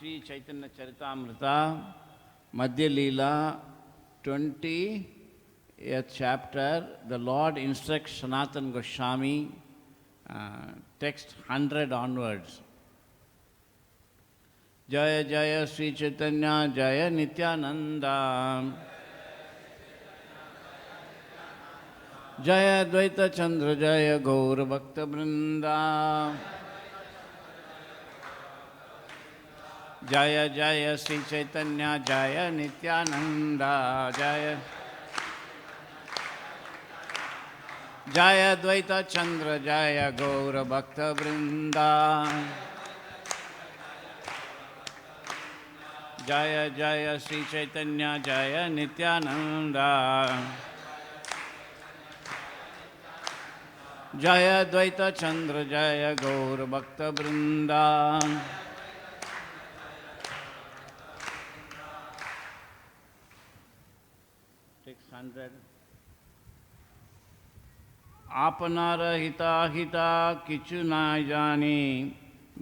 Sri Chaitanya Charita Amrita, Madhya Lila, 20th chapter, the Lord instructs Sanatana Goswami, text 100 onwards. Jaya Jaya Sri Chaitanya Jaya Nityananda, Jaya Dvaita Chandra Jaya Gaur Bhakta Vrinda, Jaya Jaya Sri Chaitanya Jaya Nityananda, Jaya Jaya Dvaita Chandra Jaya Gaur Bhakta Vrinda, Jaya Jaya Sri Chaitanya Jaya Nityananda, Jaya Dvaita Chandra Jaya Gaur Bhakta Vrinda. आपनार हिता हिता किचु ना जानी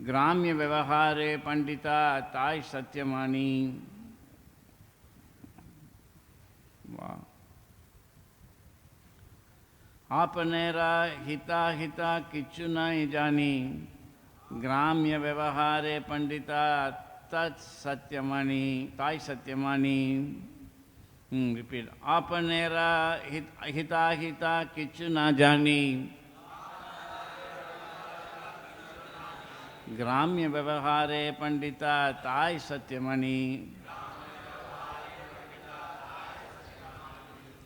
ग्राम्य व्यवहारे पंडिता ताई सत्यमानी. वाह. आपनेरा हिता हिता किचु ना जानी ग्राम्य व्यवहारे पंडिता तत् सत्यमानी ताई सत्यमानी. Repeat. Apanera hita hita kichu na jani Gramya vyavahare pandita tai satyamani.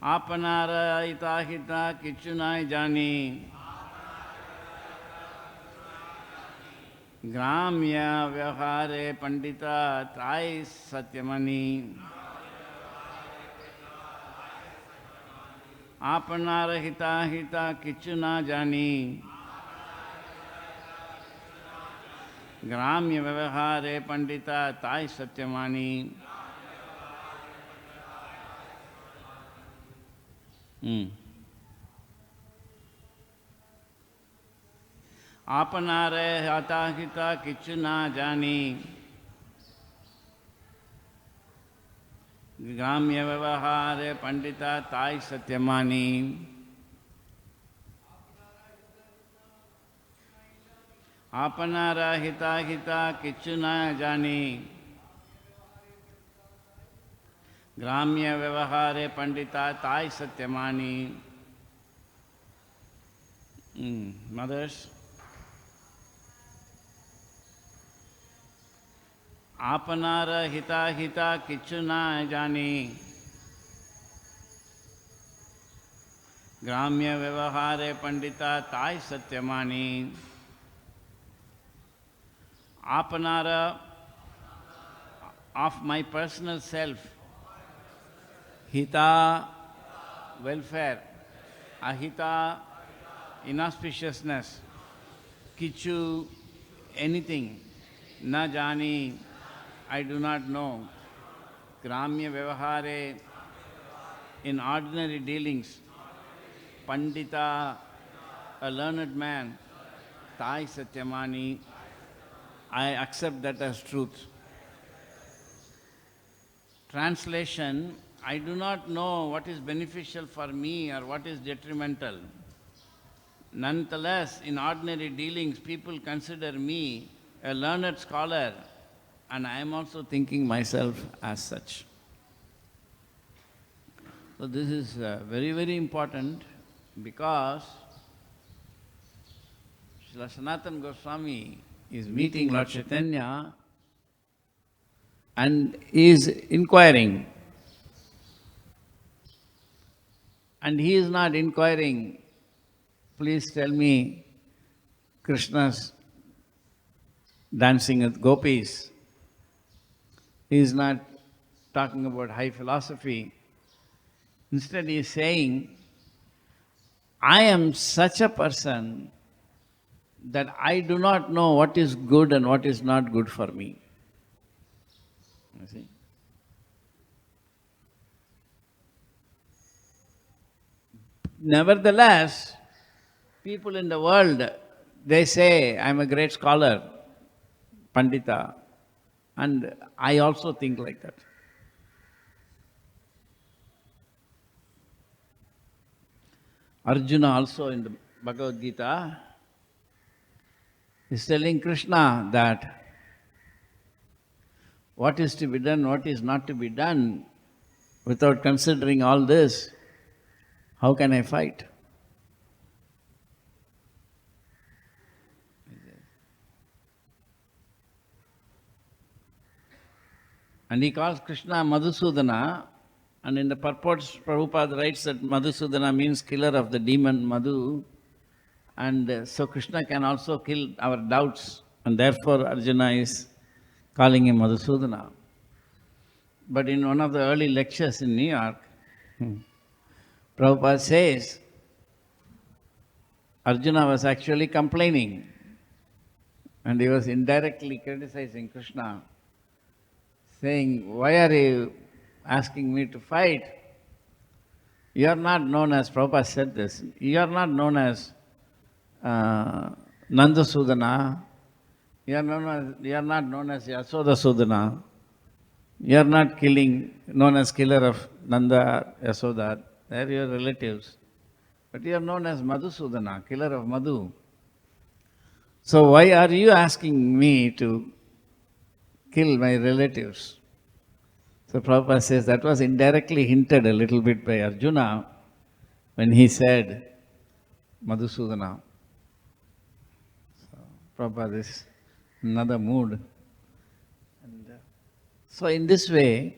Apanara hita hita kichu na jani Gramya vyavahare pandita tai satyamani. आपनार हिता हिता किचु ना जानी ग्राम्य व्यवहारे पंडिता ताई सत्यमानी. आपनार हिता हिता किचु ना जानी ग्राम्य व्यवहारे पंडिता ताई सत्यमानी. आपनारा हिता हिता किचु न जानी ग्राम्य व्यवहारे पंडिता ताई सत्यमानी. Mothers, आपनार हिता हिता किचु न जानी ग्राम्य व्यवहारे पंडिता ताई सत्यमानी. आपनार of my personal self, hita welfare, ahita inauspiciousness, kichu anything, na jani I do not know. Gramya vyavahare, in ordinary dealings. Pandita, a learned man. Tai satyamani, I accept that as truth. Translation, I do not know what is beneficial for me or what is detrimental. Nonetheless, in ordinary dealings, people consider me a learned scholar, and I am also thinking myself as such. So this is very, very important because Srila Sanatana Goswami is meeting Lord Chaitanya and is inquiring. And he is not inquiring, please tell me Krishna's dancing with gopis. He is not talking about high philosophy. Instead, he is saying, I am such a person that I do not know what is good and what is not good for me. You see? Nevertheless, people in the world, they say, I am a great scholar, Pandita. And I also think like that. Arjuna also in the Bhagavad-gita is telling Krishna that what is to be done, what is not to be done, without considering all this, how can I fight? And he calls Krishna Madhusudana, and in the purports, Prabhupada writes that Madhusudana means killer of the demon Madhu, and so Krishna can also kill our doubts, and therefore Arjuna is calling him Madhusudana. But in one of the early lectures in New York, Prabhupada says, Arjuna was actually complaining, and he was indirectly criticizing Krishna, saying, why are you asking me to fight? You are not known as, Prabhupada said this, you are not known as Nandasudana, you are not known as Yasodasudana, you are not known as killer of Nanda, Yasoda, they are your relatives. But you are known as Madhusudana, killer of Madhu. So why are you asking me to kill my relatives? So Prabhupada says that was indirectly hinted a little bit by Arjuna when he said Madhusudana. So Prabhupada is another mood. And so in this way,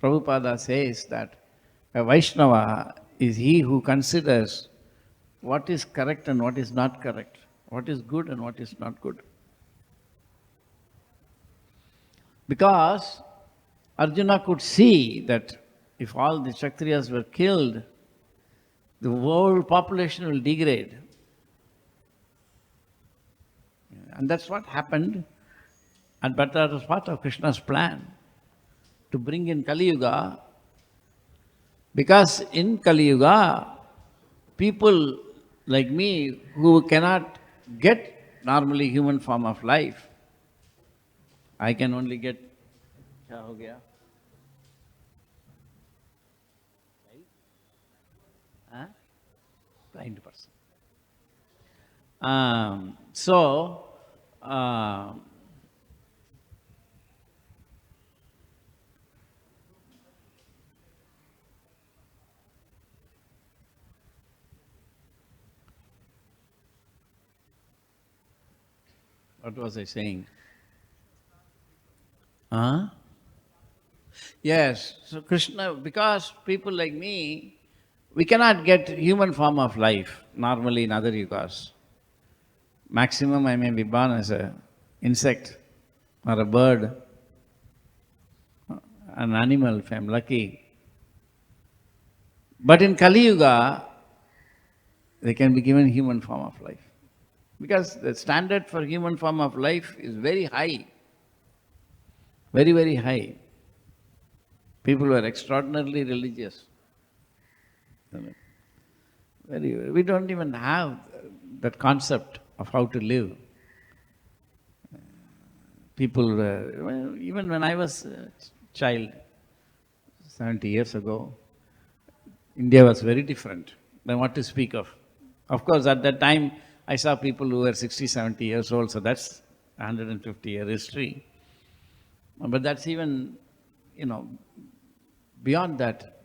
Prabhupada says that a Vaishnava is he who considers what is correct and what is not correct, what is good and what is not good. Because Arjuna could see that if all the Kshatriyas were killed, the whole population will degrade. And that's what happened, but that was part of Krishna's plan, to bring in Kali Yuga, because in Kali Yuga, people like me who cannot get normally human form of life, I can only get, kya ho gaya? Huh? Blind person. What was I saying? Huh? Yes, so Krishna, because people like me, we cannot get human form of life normally in other yugas. Maximum I may be born as an insect or a bird, an animal if I'm lucky. But in Kali Yuga, they can be given human form of life. Because the standard for human form of life is very high. Very, very high. People were extraordinarily religious. We don't even have that concept of how to live. People were, even when I was a child, 70 years ago, India was very different than what to speak of. Of course, at that time, I saw people who were 60, 70 years old, so that's 150-year history. But that's even, beyond that.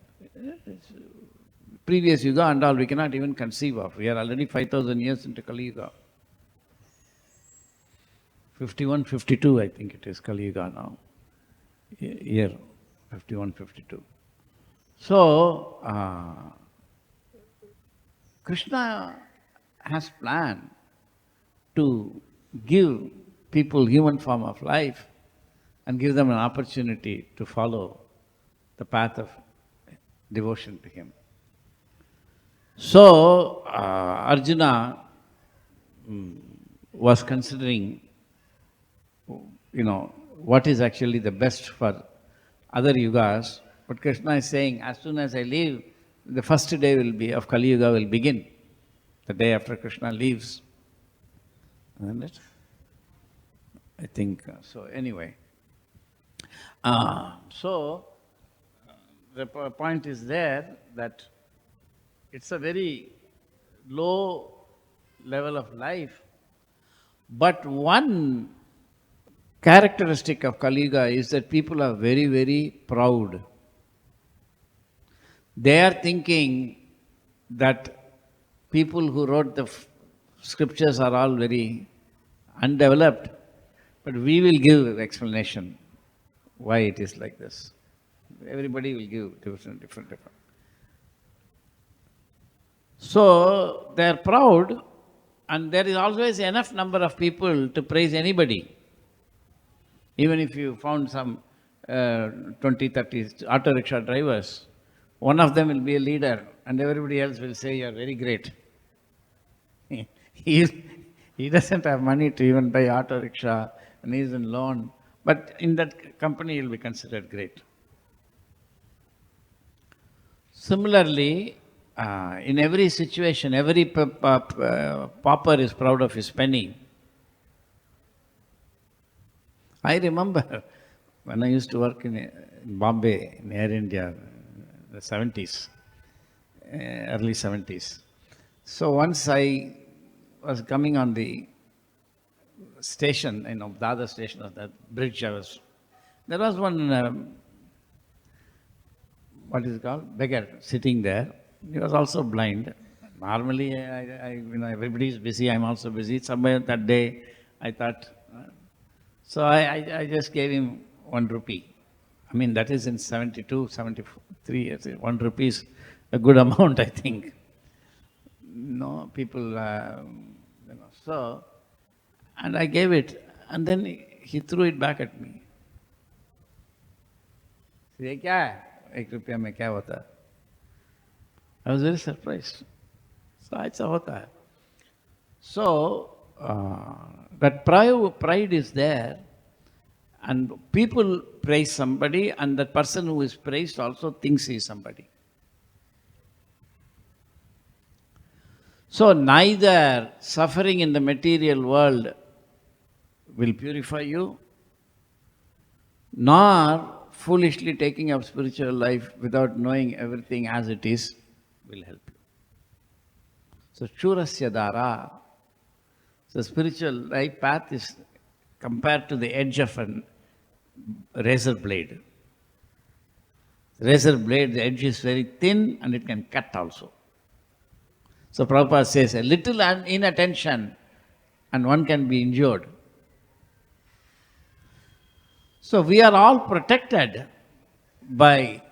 Previous Yuga and all, we cannot even conceive of. We are already 5,000 years into Kali Yuga. 51, 52, I think it is Kali Yuga now. Year 51, 52. So, Krishna has planned to give people human form of life and give them an opportunity to follow the path of devotion to him. So, Arjuna was considering, what is actually the best for other yugas. But Krishna is saying, as soon as I leave, the first day of Kali Yuga will begin. The day after Krishna leaves. Isn't it? I think. So anyway. The point is there that it's a very low level of life. But one characteristic of Kali Yuga is that people are very, very proud. They are thinking that people who wrote the scriptures are all very undeveloped, but we will give explanation why it is like this. Everybody will give different. So they are proud, and there is always enough number of people to praise anybody. Even if you found some 20, 30 auto rickshaw drivers, one of them will be a leader, and everybody else will say, "You are very great." He doesn't have money to even buy auto rickshaw, and he is in loan, but in that company he will be considered great. Similarly, in every situation, every pauper is proud of his penny. I remember when I used to work in Bombay, in Air India, the 70s, early 70s. So once I was coming on the station, the other station of that bridge there was one, what is it called? Beggar sitting there. He was also blind. Normally, everybody is busy, I'm also busy. Somewhere that day, I thought, so I just gave him 1 rupee. I mean, that is in 72, 73, 1 rupee is a good amount, I think. No, people, so, and I gave it, and then he threw it back at me. "ये क्या है? 1 रुपया में क्या होता है?" I was very surprised. So ऐसा होता है. So that pride is there, and people praise somebody, and that person who is praised also thinks he is somebody. So neither suffering in the material world will purify you, nor foolishly taking up spiritual life without knowing everything as it is will help you. So Churasya Dara, the spiritual life path is compared to the edge of a razor blade. Razor blade, the edge is very thin and it can cut also. So Prabhupada says, a little inattention and one can be injured. So we are all protected by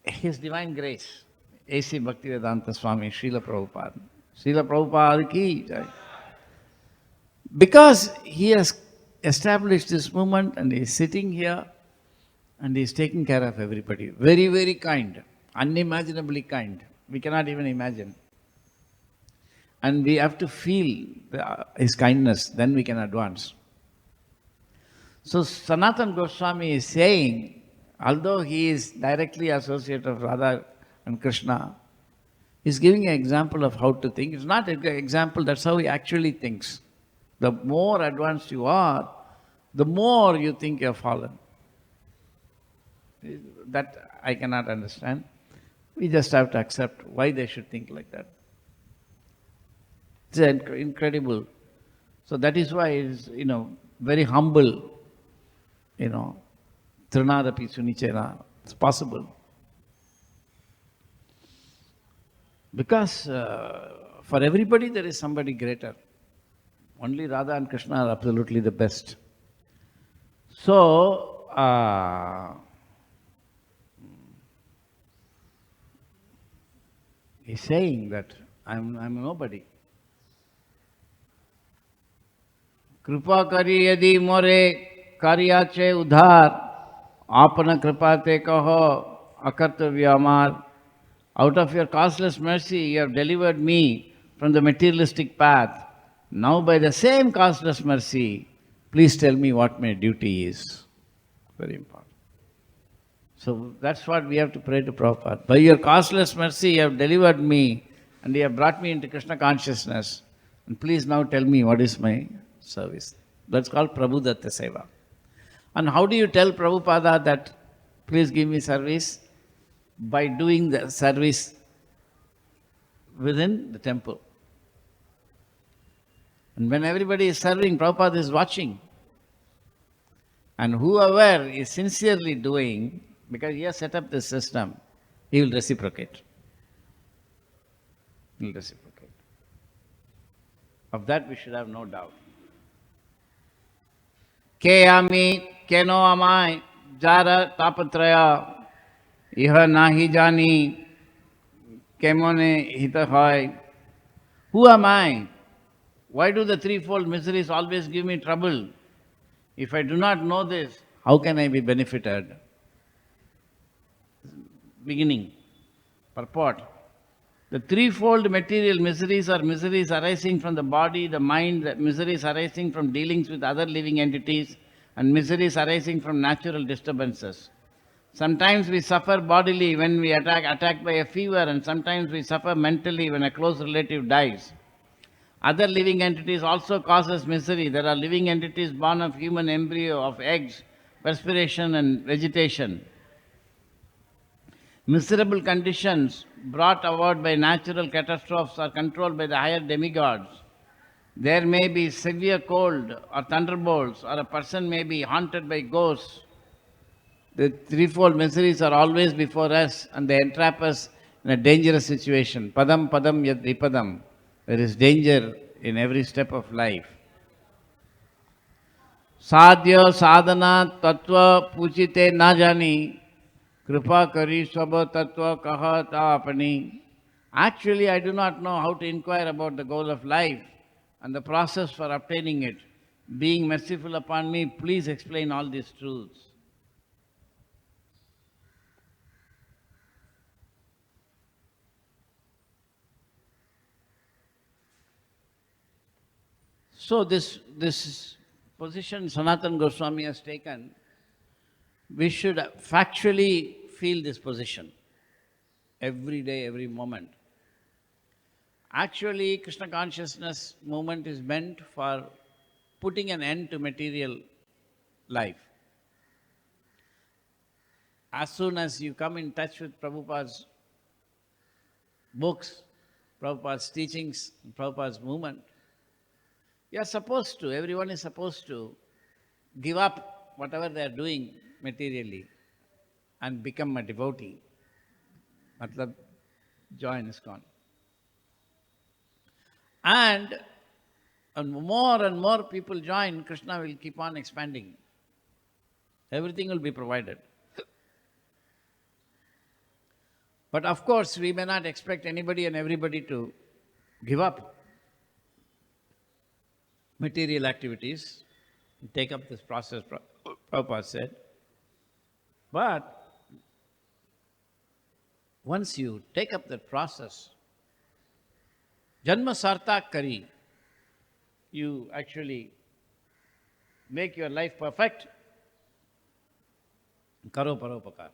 His divine grace. A.C. Bhaktivedanta Swami, Srila Prabhupada. Srila Prabhupada ki jai. Because he has established this movement and he is sitting here and he is taking care of everybody. Very, very kind. Unimaginably kind. We cannot even imagine. And we have to feel his kindness, then we can advance. So Sanatana Goswami is saying, although he is directly associated with Radha and Krishna, he is giving an example of how to think. It's not an example, that's how he actually thinks. The more advanced you are, the more you think you have fallen. That I cannot understand. We just have to accept why they should think like that. It's incredible. So that is why it's, very humble, Trinadapi Sunichena. It's possible. Because for everybody there is somebody greater. Only Radha and Krishna are absolutely the best. So, he's saying that I'm nobody. Kripa kari yadi more karyache udhar, apana kripa te kaho akartavya amar. Out of your causeless mercy, you have delivered me from the materialistic path. Now by the same causeless mercy, please tell me what my duty is. Very important. So that's what we have to pray to Prabhupada. By your causeless mercy, you have delivered me and you have brought me into Krishna consciousness. And please now tell me what is my service. That's called Prabhu Datta Seva. And how do you tell Prabhupada that, please give me service? By doing the service within the temple. And when everybody is serving, Prabhupada is watching. And whoever is sincerely doing, because he has set up this system, he will reciprocate. He will reciprocate. Of that we should have no doubt. Ke ami, keno amai, jara tapatraya, iha nahi jani, kemone hita hoy. Who am I? Why do the threefold miseries always give me trouble? If I do not know this, how can I be benefited? Beginning, purport. The threefold material miseries are miseries arising from the body, the mind, the miseries arising from dealings with other living entities, and miseries arising from natural disturbances. Sometimes we suffer bodily when we attacked by a fever, and sometimes we suffer mentally when a close relative dies. Other living entities also cause us misery. There are living entities born of human embryo, of eggs, perspiration and vegetation. Miserable conditions brought about by natural catastrophes are controlled by the higher demigods. There may be severe cold or thunderbolts, or a person may be haunted by ghosts. The threefold miseries are always before us, and they entrap us in a dangerous situation. Padam padam yad vipadam. There is danger in every step of life. Sadhya sadhana tattva puchite na jani, kripa kari swabha tattva kaha ta apani. Actually, I do not know how to inquire about the goal of life and the process for obtaining it. Being merciful upon me, please explain all these truths. So this position Sanatana Goswami has taken, we should factually feel this position every day, every moment. Actually, Krishna consciousness movement is meant for putting an end to material life. As soon as you come in touch with Prabhupada's books, Prabhupada's teachings, Prabhupada's movement, you are supposed to, everyone is supposed to give up whatever they are doing materially and become a devotee. Matlab, join ISKCON. And more people join, Krishna will keep on expanding. Everything will be provided. But of course, we may not expect anybody and everybody to give up material activities, take up this process, Prabhupada said. But once you take up that process, Janma Sartak Kari, you actually make your life perfect, Karo Paropakar.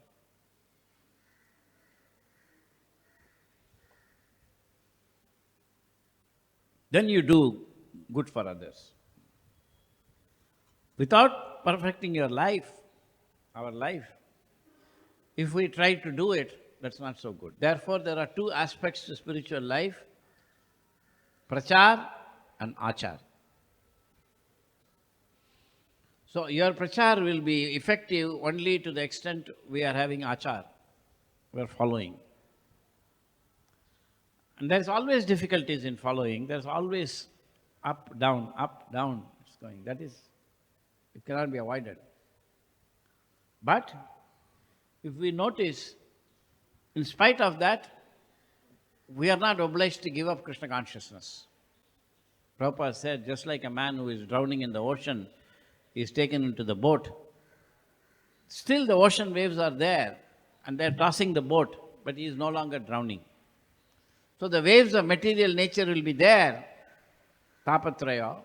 Then you do good for others. Without perfecting your life, our life, if we try to do it, that's not so good. Therefore, there are two aspects to spiritual life, prachar and achar. So your prachar will be effective only to the extent we are having achar, we are following. And there's always difficulties in following. There's always up, down, it's going. That is, it cannot be avoided. But if we notice, in spite of that, we are not obliged to give up Krishna consciousness. Prabhupada said, just like a man who is drowning in the ocean is taken into the boat, still the ocean waves are there and they're tossing the boat, but he is no longer drowning. So the waves of material nature will be there, tapatraya,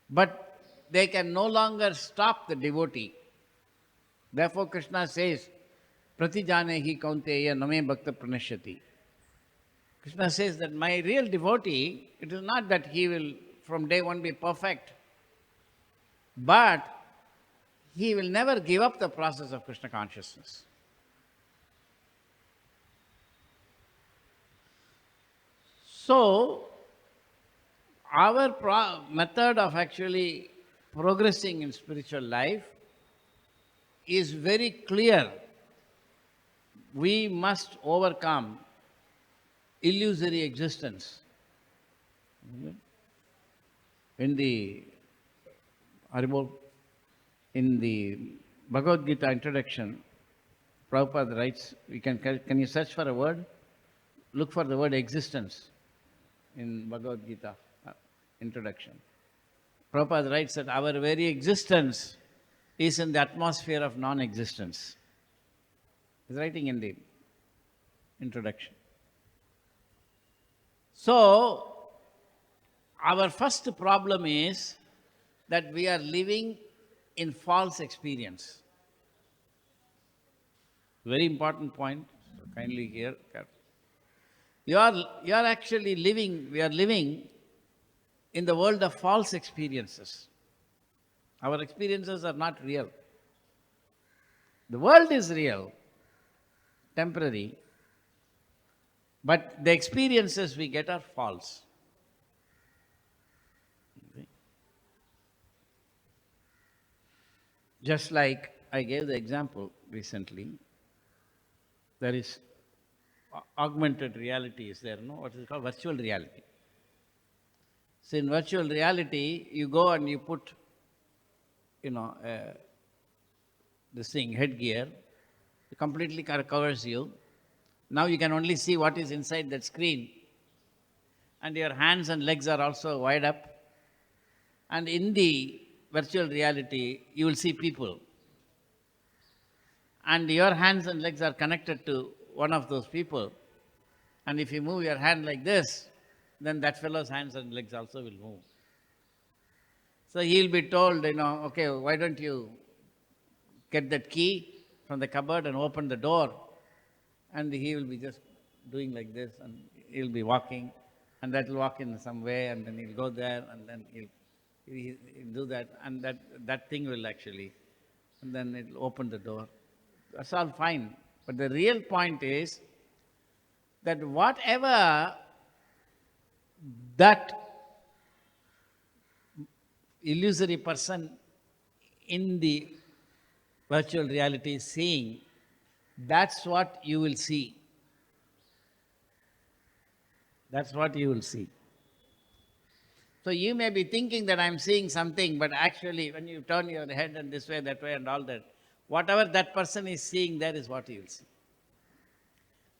but they can no longer stop the devotee. Therefore Krishna says, Pratijanehi kaunteya name bhakta pranashyati. Krishna says that my real devotee, it is not that he will from day one be perfect. But he will never give up the process of Krishna consciousness. So, our method of actually progressing in spiritual life is very clear. We must overcome illusory existence. In the in the Bhagavad-gita introduction, Prabhupada writes, can you search for a word? Look for the word existence in Bhagavad-gita introduction. Prabhupada writes that our very existence is in the atmosphere of non-existence. He's writing in the introduction. So, our first problem is that we are living in false experience. Very important point, so kindly hear. We are living in the world of false experiences. Our experiences are not real. The world is real, temporary, but the experiences we get are false. Just like I gave the example recently, there is augmented reality is there, no? What is it called? Virtual reality. So in virtual reality, you go and you put, this thing, headgear, it completely covers you. Now you can only see what is inside that screen. And your hands and legs are also wide up. And in the virtual reality, you will see people. And your hands and legs are connected to one of those people. And if you move your hand like this, then that fellow's hands and legs also will move. So he'll be told, okay, why don't you get that key from the cupboard and open the door? And he will be just doing like this, and he'll be walking, and that will walk in some way, and then he'll go there, and then he'll do that, and that thing will actually, and then it'll open the door. That's all fine. But the real point is that whatever that illusory person in the virtual reality is seeing, that's what you will see. That's what you will see. So you may be thinking that I'm seeing something, but actually when you turn your head and this way, that way and all that, whatever that person is seeing, that is what you will see.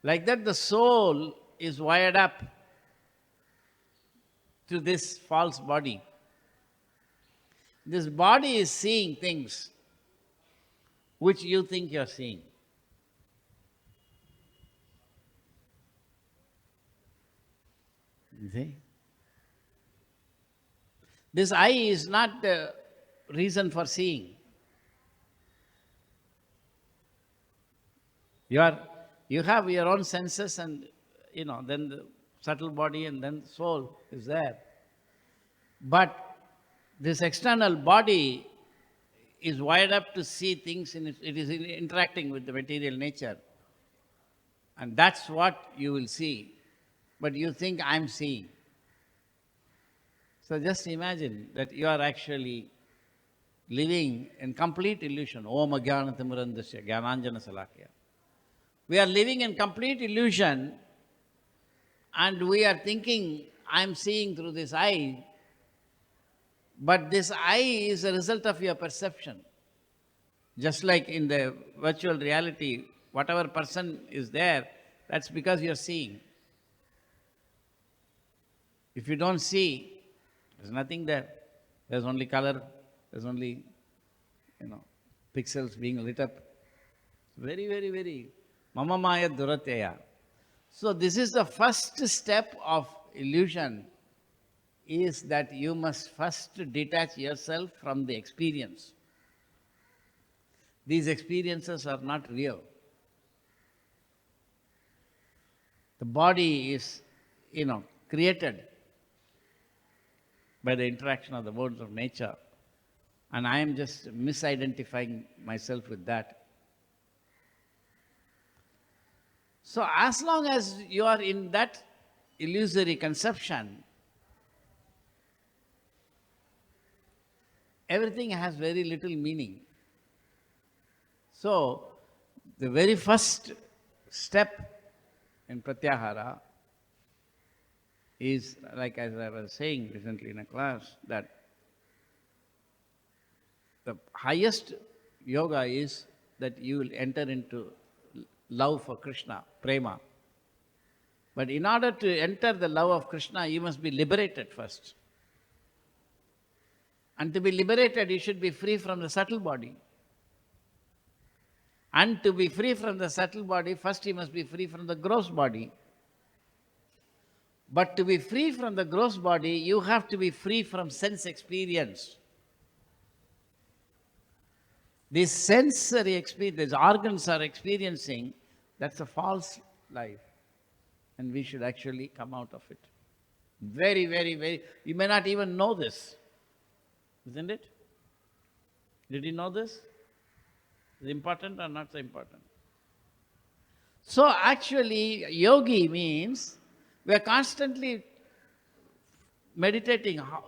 Like that, the soul is wired up to this false body. This body is seeing things which you think you're seeing. You see? This eye is not the reason for seeing. You have your own senses, and then the subtle body, and then soul is there. But this external body is wired up to see things, it is interacting with the material nature. And that's what you will see. But you think I'm seeing. So just imagine that you are actually living in complete illusion. Om Ajnanatimurandasya Jnananjana Salakya. We are living in complete illusion, and we are thinking I'm seeing through this eye. But this eye is a result of your perception. Just like in the virtual reality, whatever person is there, that's because you're seeing. If you don't see, there's nothing there. There's only color, there's only, pixels being lit up. Very, very, very mama maya durateya. So this is the first step of illusion, is that you must first detach yourself from the experience. These experiences are not real. The body is, created by the interaction of the modes of nature. And I am just misidentifying myself with that. So as long as you are in that illusory conception, everything has very little meaning. So the very first step in Pratyahara is, like as I was saying recently in a class, that the highest yoga is that you will enter into love for Krishna, prema. But in order to enter the love of Krishna, you must be liberated first. And to be liberated, you should be free from the subtle body. And to be free from the subtle body, first you must be free from the gross body. But to be free from the gross body, you have to be free from sense experience. These sensory experience, these organs are experiencing, that's a false life. And we should actually come out of it. Very, very, very, you may not even know this. Isn't it? Did you know this? Is it important or not so important? So actually, yogi means we are constantly meditating how,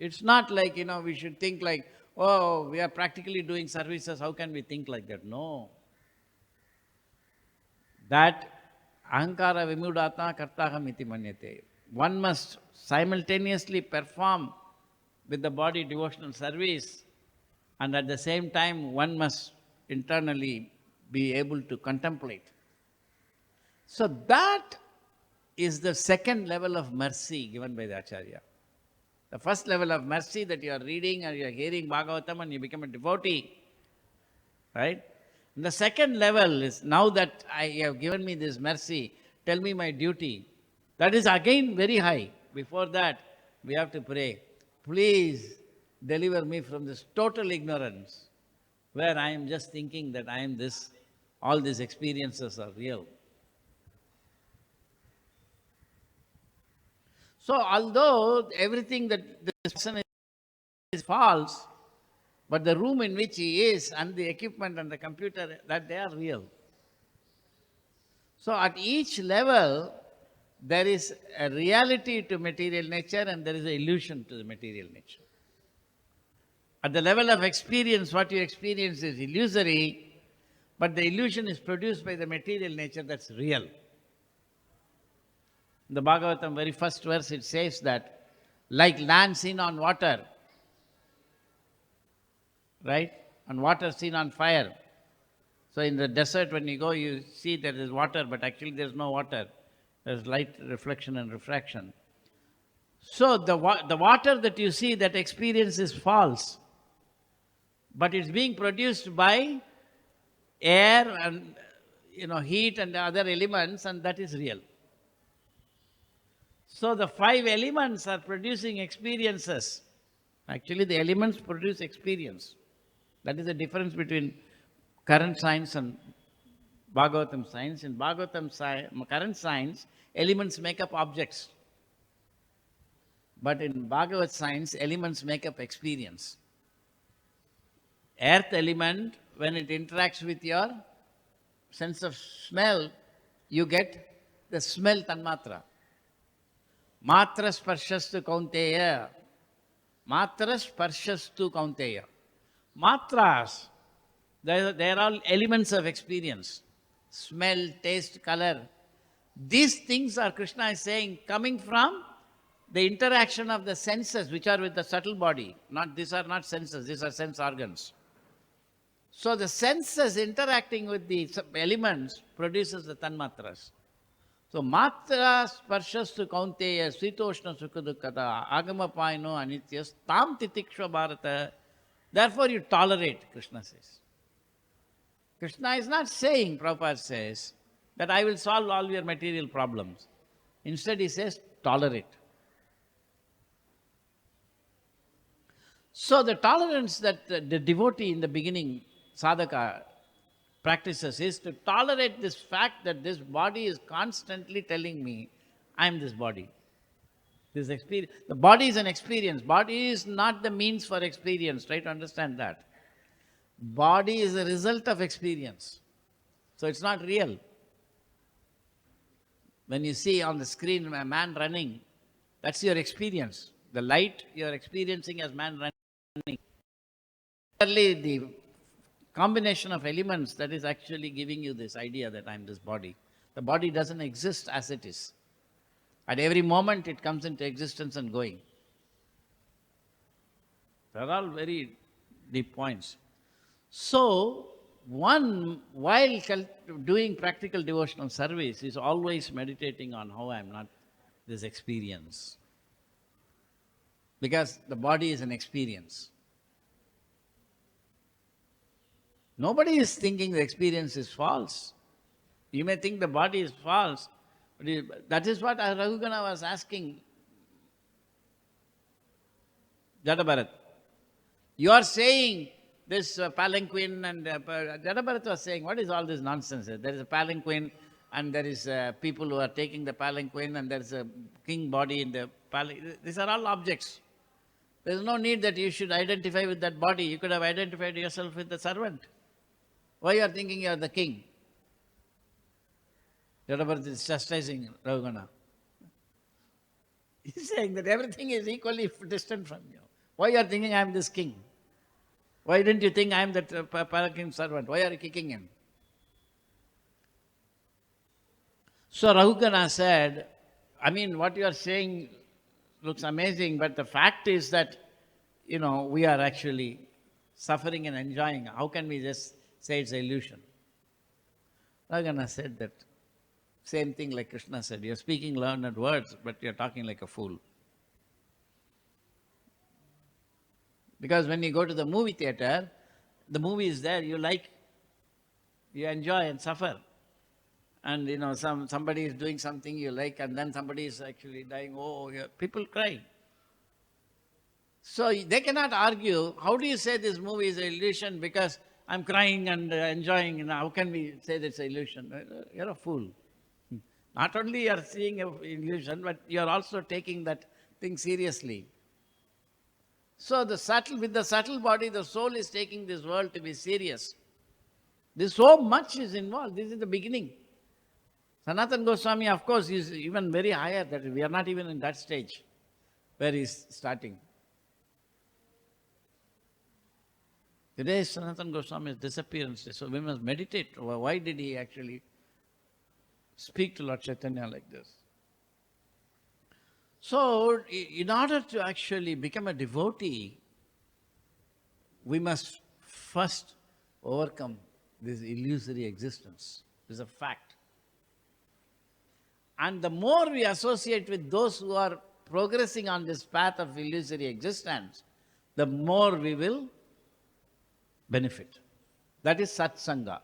It's not like, we should think like, oh, we are practically doing services, how can we think like that? No. That ahankara vimudata kartaham iti manyate. One must simultaneously perform with the body devotional service, and at the same time one must internally be able to contemplate. So that is the second level of mercy given by the Acharya. The first level of mercy, that you are reading or you are hearing Bhagavatam and you become a devotee, right? And the second level is, now that you have given me this mercy, tell me my duty. That is again very high. Before that, we have to pray, please deliver me from this total ignorance, where I am just thinking that I am this, all these experiences are real. So although everything that this person is false, but the room in which he is and the equipment and the computer, that they are real. So at each level, there is a reality to material nature and there is an illusion to the material nature. At the level of experience, what you experience is illusory, but the illusion is produced by the material nature that's real. In the Bhagavatam, very first verse, it says that, like land seen on water, right? And water seen on fire. So in the desert, when you go, you see there is water, but actually there is no water. There is light reflection and refraction. So the water that you see, that experience is false. But it's being produced by air and heat and other elements, and that is real. So the 5 elements are producing experiences. Actually, the elements produce experience. That is the difference between current science and Bhagavatam science. In current science, elements make up objects. But in Bhagavat science, elements make up experience. Earth element, when it interacts with your sense of smell, you get the smell tanmatra. Matra sparshastu kaunteya. Matra sparshastu kaunteya. Matras, they are all elements of experience. Smell, taste, color. These things are, Krishna is saying, coming from the interaction of the senses, which are with the subtle body. These are not senses, these are sense organs. So the senses interacting with the elements produces the tanmatras. So matra sparshastu kaunteya svitoshna sukhadukkata agama paino anityas tam titikshva bharata. Therefore you tolerate, Krishna says. Krishna is not saying, Prabhupada says, that I will solve all your material problems. Instead he says, tolerate. So the tolerance that the devotee in the beginning, sadhaka, practices is to tolerate this fact that this body is constantly telling me, I am this body. This experience, the body is an experience. Body is not the means for experience. Try to understand that. Body is a result of experience. So it's not real. When you see on the screen a man running, that's your experience. The light you're experiencing as man running. Only the combination of elements that is actually giving you this idea that I'm this body. The body doesn't exist as it is. At every moment it comes into existence and going. They're all very deep points. So, one, while doing practical devotional service, is always meditating on how I'm not this experience. Because the body is an experience. Nobody is thinking the experience is false. You may think the body is false, but that is what Raghugana was asking Jadabharat. You are saying this palanquin, and Jadabharat was saying, what is all this nonsense? There is a palanquin, and there is people who are taking the palanquin, and there is a king body in the palanquin. These are all objects. There is no need that you should identify with that body. You could have identified yourself with the servant. Why you are thinking you are the king? Jadabharat is chastising Raghugana. He is saying that everything is equally distant from you. Why you are thinking I am this king? Why didn't you think I am that palanquin servant? Why are you kicking him? So Raghugana said, I mean, what you are saying looks amazing, but the fact is that, we are actually suffering and enjoying. How can we just say it's an illusion? Raghugana said that same thing like Krishna said. You're speaking learned words, but you're talking like a fool. Because when you go to the movie theater, the movie is there, you like, you enjoy and suffer. And somebody is doing something you like, and then somebody is actually dying. People cry. So they cannot argue, how do you say this movie is an illusion because I'm crying and enjoying, how can we say that's an illusion? You're a fool. Not only you're seeing an illusion, but you're also taking that thing seriously. So with the subtle body, the soul is taking this world to be serious. There's so much is involved. This is the beginning. Sanatana Goswami, of course, is even very higher. That we are not even in that stage where he's starting. Today is Sanatana Goswami's disappearance day, so we must meditate. Why did he actually speak to Lord Chaitanya like this? So, in order to actually become a devotee, we must first overcome this illusory existence. This is a fact. And the more we associate with those who are progressing on this path of illusory existence, the more we will benefit. That is satsanga.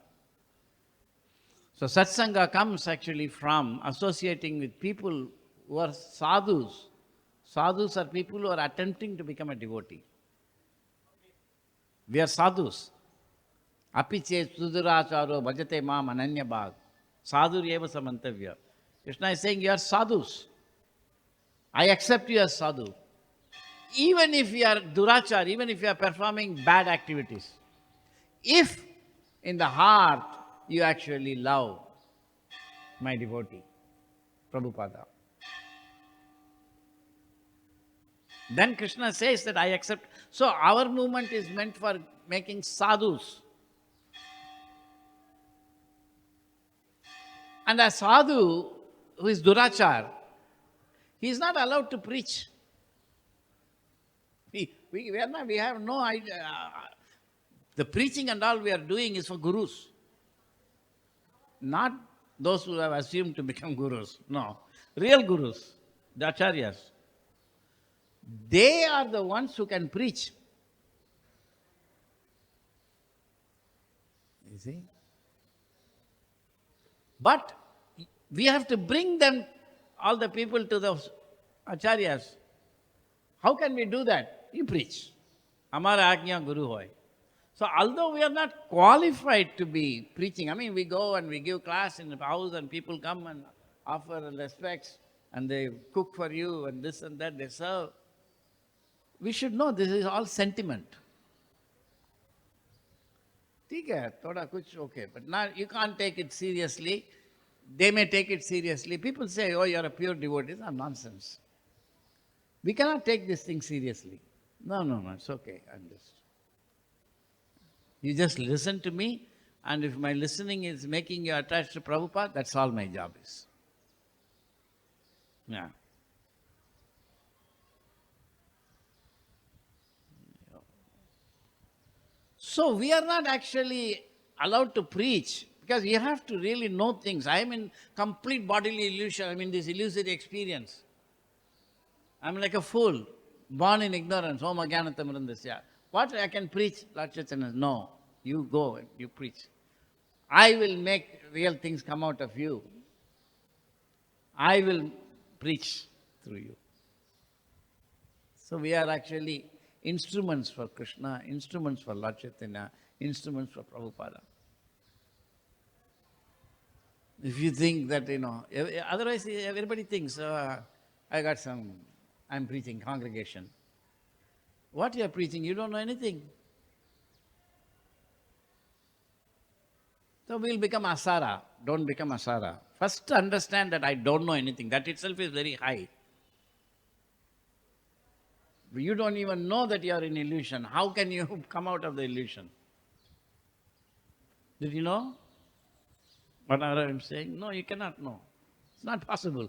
So satsanga comes actually from associating with people who are sadhus. Sadhus are people who are attempting to become a devotee. We are sadhus. Api che suduracharo bhajate mam ananya bhag. Sadhur eva samantavya. Krishna is saying you are sadhus. I accept you as sadhu. Even if you are durachar, even if you are performing bad activities, if in the heart you actually love my devotee, Prabhupada, then Krishna says that I accept. So our movement is meant for making sadhus. And a sadhu who is durachar, he is not allowed to preach. We have no idea. The preaching and all we are doing is for gurus. Not those who have assumed to become gurus. No. Real gurus, the acharyas. They are the ones who can preach. You see? But we have to bring them, all the people, to the acharyas. How can we do that? You preach. Hamara ajna guru hoy. So although we are not qualified to be preaching, we go and we give class in the house and people come and offer respects. and they cook for you and this and that, they serve. We should know this is all sentiment. ठीक है, थोड़ा कुछ okay, but now you can't take it seriously. They may take it seriously. People say, oh, you're a pure devotee. That's nonsense. We cannot take this thing seriously. No, it's okay. You just listen to me, and if my listening is making you attached to Prabhupada, that's all my job is. Yeah. So we are not actually allowed to preach because you have to really know things. I am in complete bodily illusion. I'm in this illusory experience. I'm like a fool, born in ignorance. Om Ajnanatam Randasya. What I can preach? Lord Chaitanya, no. You go and you preach. I will make real things come out of you. I will preach through you. So we are actually instruments for Krishna, instruments for Lord Chaitanya, instruments for Prabhupada. If you think that, otherwise everybody thinks, I'm preaching congregation. What you are preaching, you don't know anything. So we'll become asara. Don't become asara. First understand that I don't know anything. That itself is very high. You don't even know that you are in illusion. How can you come out of the illusion? Did you know what I'm saying? No, you cannot know. It's not possible.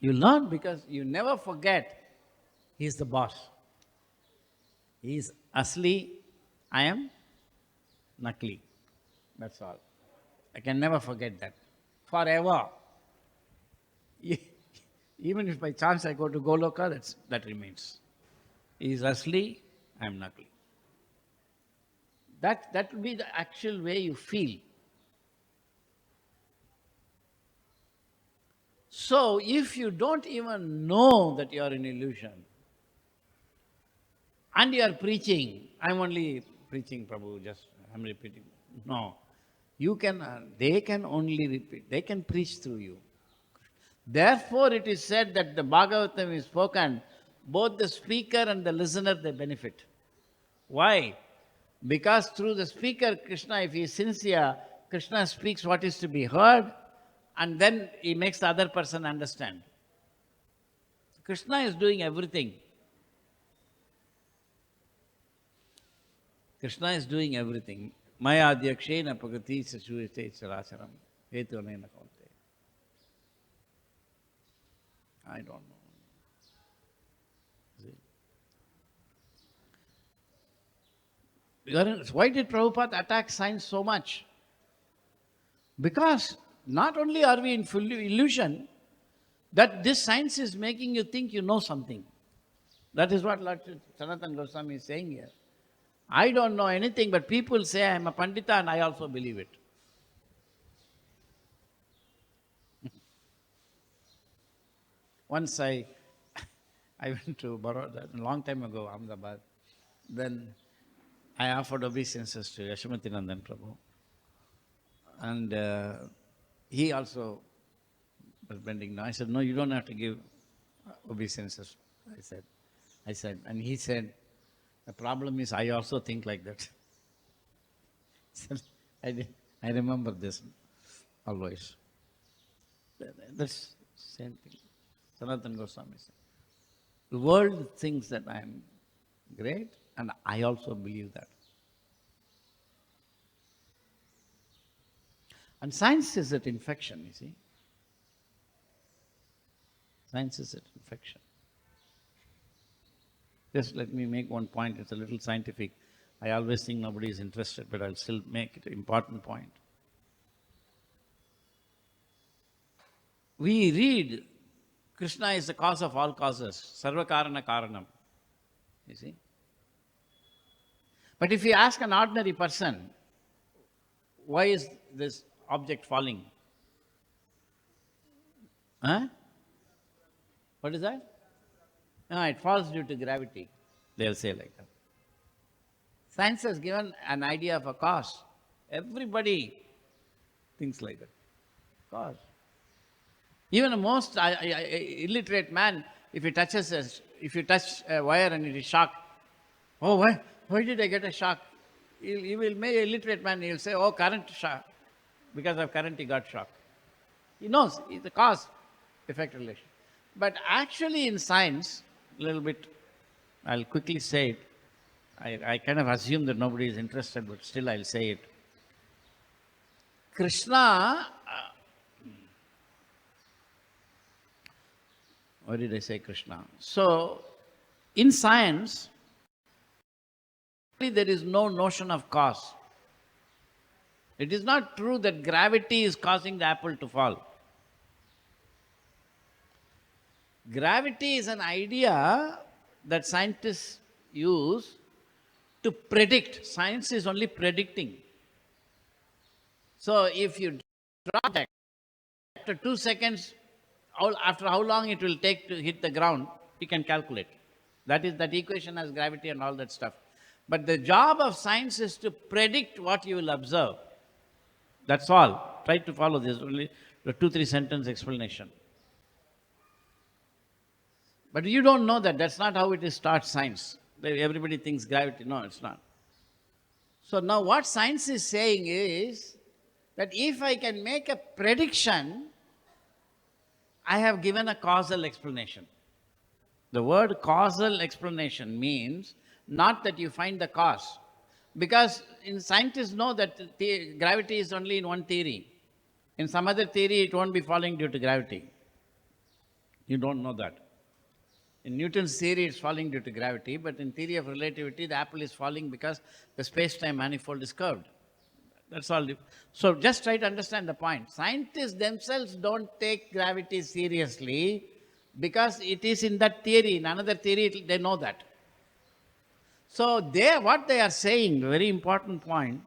You learn because you never forget he is the boss. He is asli, I am nakli. That's all. I can never forget that. Forever. Even if by chance I go to Goloka, that remains. He is asli, I am nakli. That will be the actual way you feel. So if you don't even know that you are in illusion, and you are preaching, I'm only preaching, Prabhu, I'm repeating. No. They can only repeat. They can preach through you. Therefore, it is said that the Bhagavatam is spoken, both the speaker and the listener, they benefit. Why? Because through the speaker, Krishna, if he is sincere, Krishna speaks what is to be heard, and then he makes the other person understand. Krishna is doing everything. Krishna is doing everything. Maya adhyakshena pagati sachurite characharam. Hetunena kaunte. I don't know. See? Why did Prabhupada attack science so much? Because not only are we in full illusion, that this science is making you think you know something. That is what Lord Sanatana Goswami is saying here. I don't know anything, but people say I am a Pandita and I also believe it. Once I went to Baroda a long time ago, Ahmedabad. Then I offered obeisances to Yashamati Nandan Prabhu. And he also was bending down. I said, no, you don't have to give obeisances. I said, and he said, the problem is I also think like that. I remember this always. That's the same thing. Sanatana Goswami said, the world thinks that I am great, and I also believe that. And science is that infection, you see. Science is that infection. Just let me make one point. It's a little scientific. I always think nobody is interested, but I'll still make it an important point. We read Krishna is the cause of all causes, sarva karana karanam. You see? But if you ask an ordinary person, why is this object falling? Huh? What is that? No, it falls due to gravity. They'll say like that. Science has given an idea of a cause. Everybody Things like that. Cause. Even the most illiterate man, if he touches if you touch a wire and it is shocked, oh, why did I get a shock? He will make an illiterate man, he will say, oh, current shock. Because of current, he got shocked. He knows it's a cause-effect relation. But actually in science, a little bit, I'll quickly say it. I kind of assume that nobody is interested, but still I'll say it. Krishna, why did I say Krishna? So, in science, there is no notion of cause. It is not true that gravity is causing the apple to fall. Gravity is an idea that scientists use to predict. Science is only predicting. So if you drop that, after 2 seconds, after how long it will take to hit the ground, you can calculate. That equation has gravity and all that stuff. But the job of science is to predict what you will observe. That's all. Try to follow this, only the 2-3 sentence explanation. But you don't know that. That's not how it is taught, science. Everybody thinks gravity. No, it's not. So now what science is saying is that if I can make a prediction, I have given a causal explanation. The word causal explanation means not that you find the cause. Because scientists know that gravity is only in one theory. In some other theory, it won't be falling due to gravity. You don't know that. In Newton's theory, it's falling due to gravity, but in theory of relativity, the apple is falling because the space-time manifold is curved. That's all. So just try to understand the point. Scientists themselves don't take gravity seriously because it is in that theory. In another theory, they know that. So what they are saying, very important point,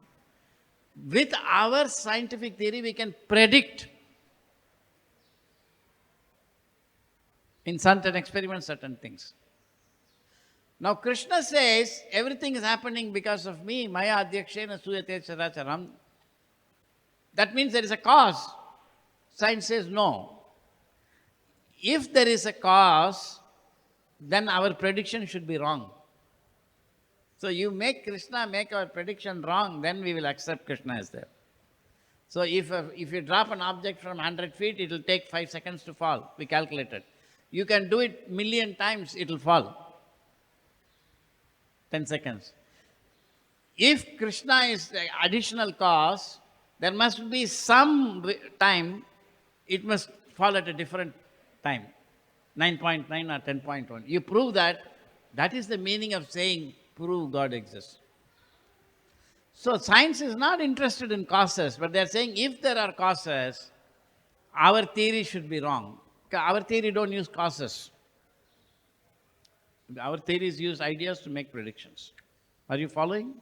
with our scientific theory, we can predict in certain experiments, certain things. Now Krishna says, everything is happening because of me, maya adhyakshena suyate characharam. That means there is a cause. Science says no. If there is a cause, then our prediction should be wrong. So you make Krishna make our prediction wrong, then we will accept Krishna is there. So if you drop an object from 100 feet, it will take 5 seconds to fall. We calculated. You can do it 1,000,000 times, it will fall. 10 seconds. If Krishna is the additional cause, there must be some time, it must fall at a different time. 9.9 or 10.1. You prove that, that is the meaning of saying, prove God exists. So science is not interested in causes, but they are saying if there are causes, our theory should be wrong. Our theory don't use causes. Our theories use ideas to make predictions. Are you following?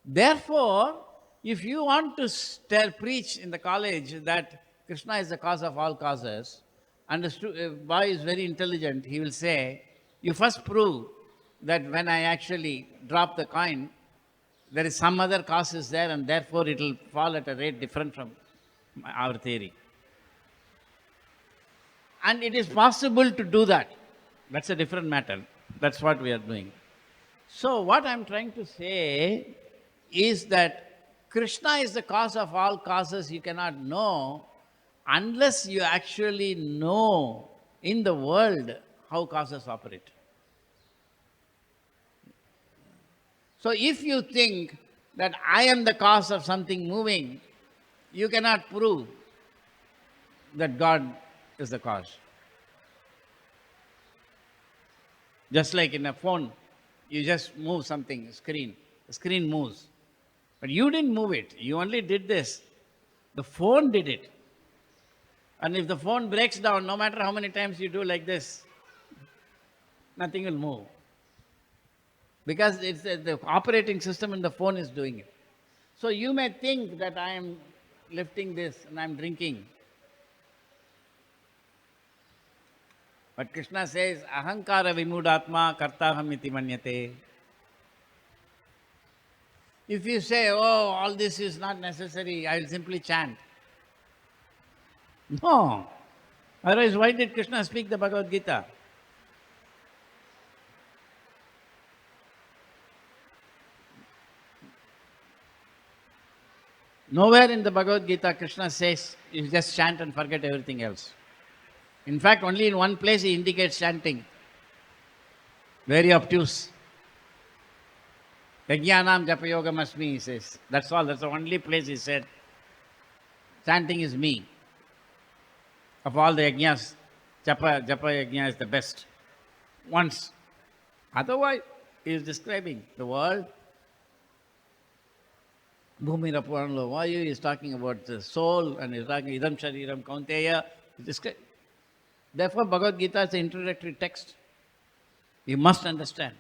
Therefore, if you want to preach in the college that Krishna is the cause of all causes, and a boy is very intelligent, he will say, you first prove that when I actually drop the coin, there is some other cause is there, and therefore it will fall at a rate different from our theory. And it is possible to do that. That's a different matter. That's what we are doing. So what I'm trying to say is that Krishna is the cause of all causes you cannot know unless you actually know in the world how causes operate. So if you think that I am the cause of something moving, you cannot prove that God is the cause. Just like in a phone, you just move something, the screen moves. But you didn't move it, you only did this. The phone did it. And if the phone breaks down, no matter how many times you do like this, nothing will move. Because it's the operating system in the phone is doing it. So you may think that I am lifting this and I am drinking. But Krishna says, ahankara vimudatma kartaham iti manyate. If you say, oh, all this is not necessary, I will simply chant. No. Otherwise, why did Krishna speak the Bhagavad-gita? Nowhere in the Bhagavad-gita Krishna says you just chant and forget everything else. In fact, only in one place he indicates chanting. Very obtuse. Yajnanam japayogam asmi, he says. That's all. That's the only place he said. Chanting is me. Of all the yajnas, japa yajna is the best. Once. Otherwise, he is describing the world. Bhumi Rapuranlo Vayu is talking about the soul and he is talking idam shariram kaunteya. Therefore, Bhagavad Gita is an introductory text. You must understand.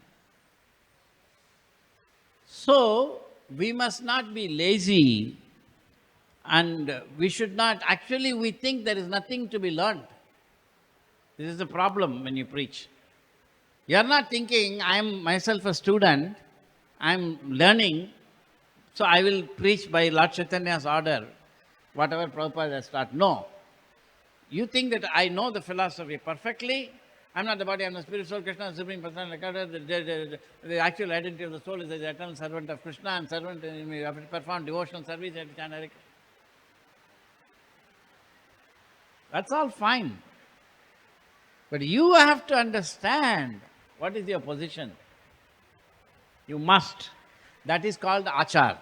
So, we must not be lazy and we should not, actually we think there is nothing to be learned. This is the problem when you preach. You are not thinking, I am myself a student, I am learning, so I will preach by Lord Chaitanya's order, whatever Prabhupada has taught. No. You think that I know the philosophy perfectly. I am not the body, I am the spirit, soul, Krishna, Supreme Personality. The actual identity of the soul is the eternal servant of Krishna and servant, you have to perform devotional service at Hare. That's all fine. But you have to understand what is your position. You must. That is called achar.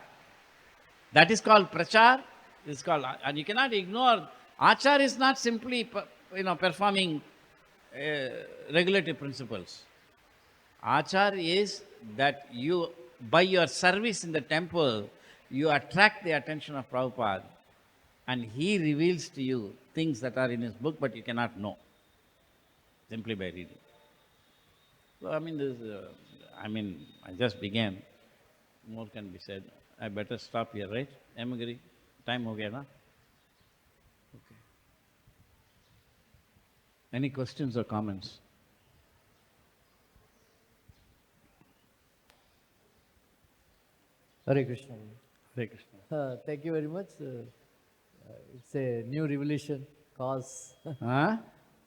That is called prachar. This is called, and you cannot ignore. Achar is not simply, performing regulative principles. Achar is that you, by your service in the temple, you attract the attention of Prabhupada and he reveals to you things that are in his book but you cannot know simply by reading. So, I just began. More can be said. I better stop here, right? Emagiri, time ho gaya na? Okay. Any questions or comments? Hare Krishna. Hare Krishna. Thank you very much. It's a new revelation cause. Huh?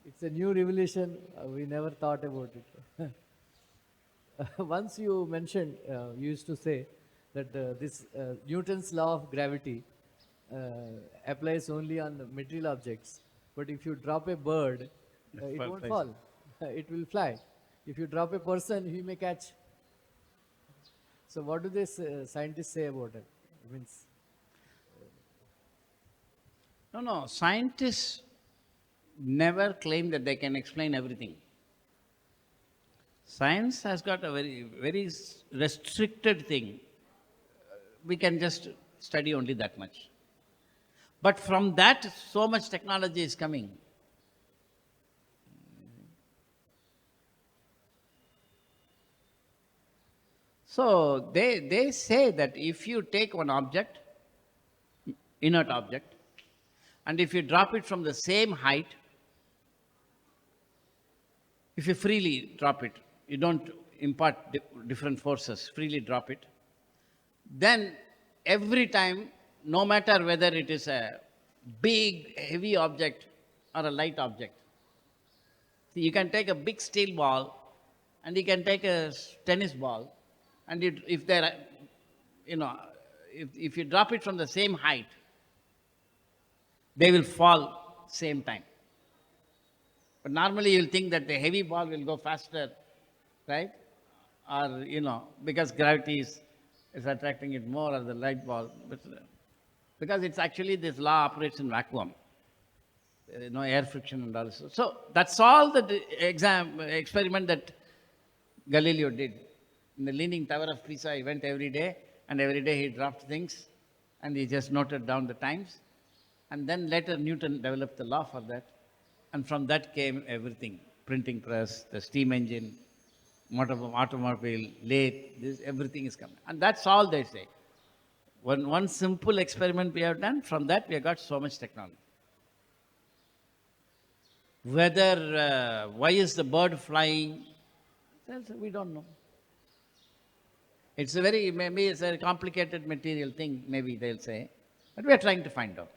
It's a new revelation. We never thought about it. Once you mentioned, you used to say that this Newton's law of gravity applies only on material objects. But if you drop a bird, it won't fall. It will fly. If you drop a person, he may catch. So what do these scientists say about it? It means No. Scientists never claim that they can explain everything. Science has got a very restricted thing. We can just study only that much. But from that, so much technology is coming. So they say that if you take one object, inert object, and if you drop it from the same height, if you freely drop it, you don't impart different forces, freely drop it, then every time, no matter whether it is a big, heavy object or a light object, see, you can take a big steel ball and you can take a tennis ball, and if you drop it from the same height, they will fall same time. But normally you'll think that the heavy ball will go faster, right? Or, because gravity is attracting it more, or the light ball. But, because it's actually, this law operates in vacuum. There is no air friction and all. So that's all the experiment that Galileo did. In the Leaning Tower of Pisa, he went every day, and every day he dropped things, and he just noted down the times. And then later Newton developed the law for that. And from that came everything. Printing press, the steam engine, automobile, lathe, everything is coming. And that's all they say. One simple experiment we have done, from that we have got so much technology. Why is the bird flying? We don't know. Maybe it's a complicated material thing, maybe they'll say. But we are trying to find out.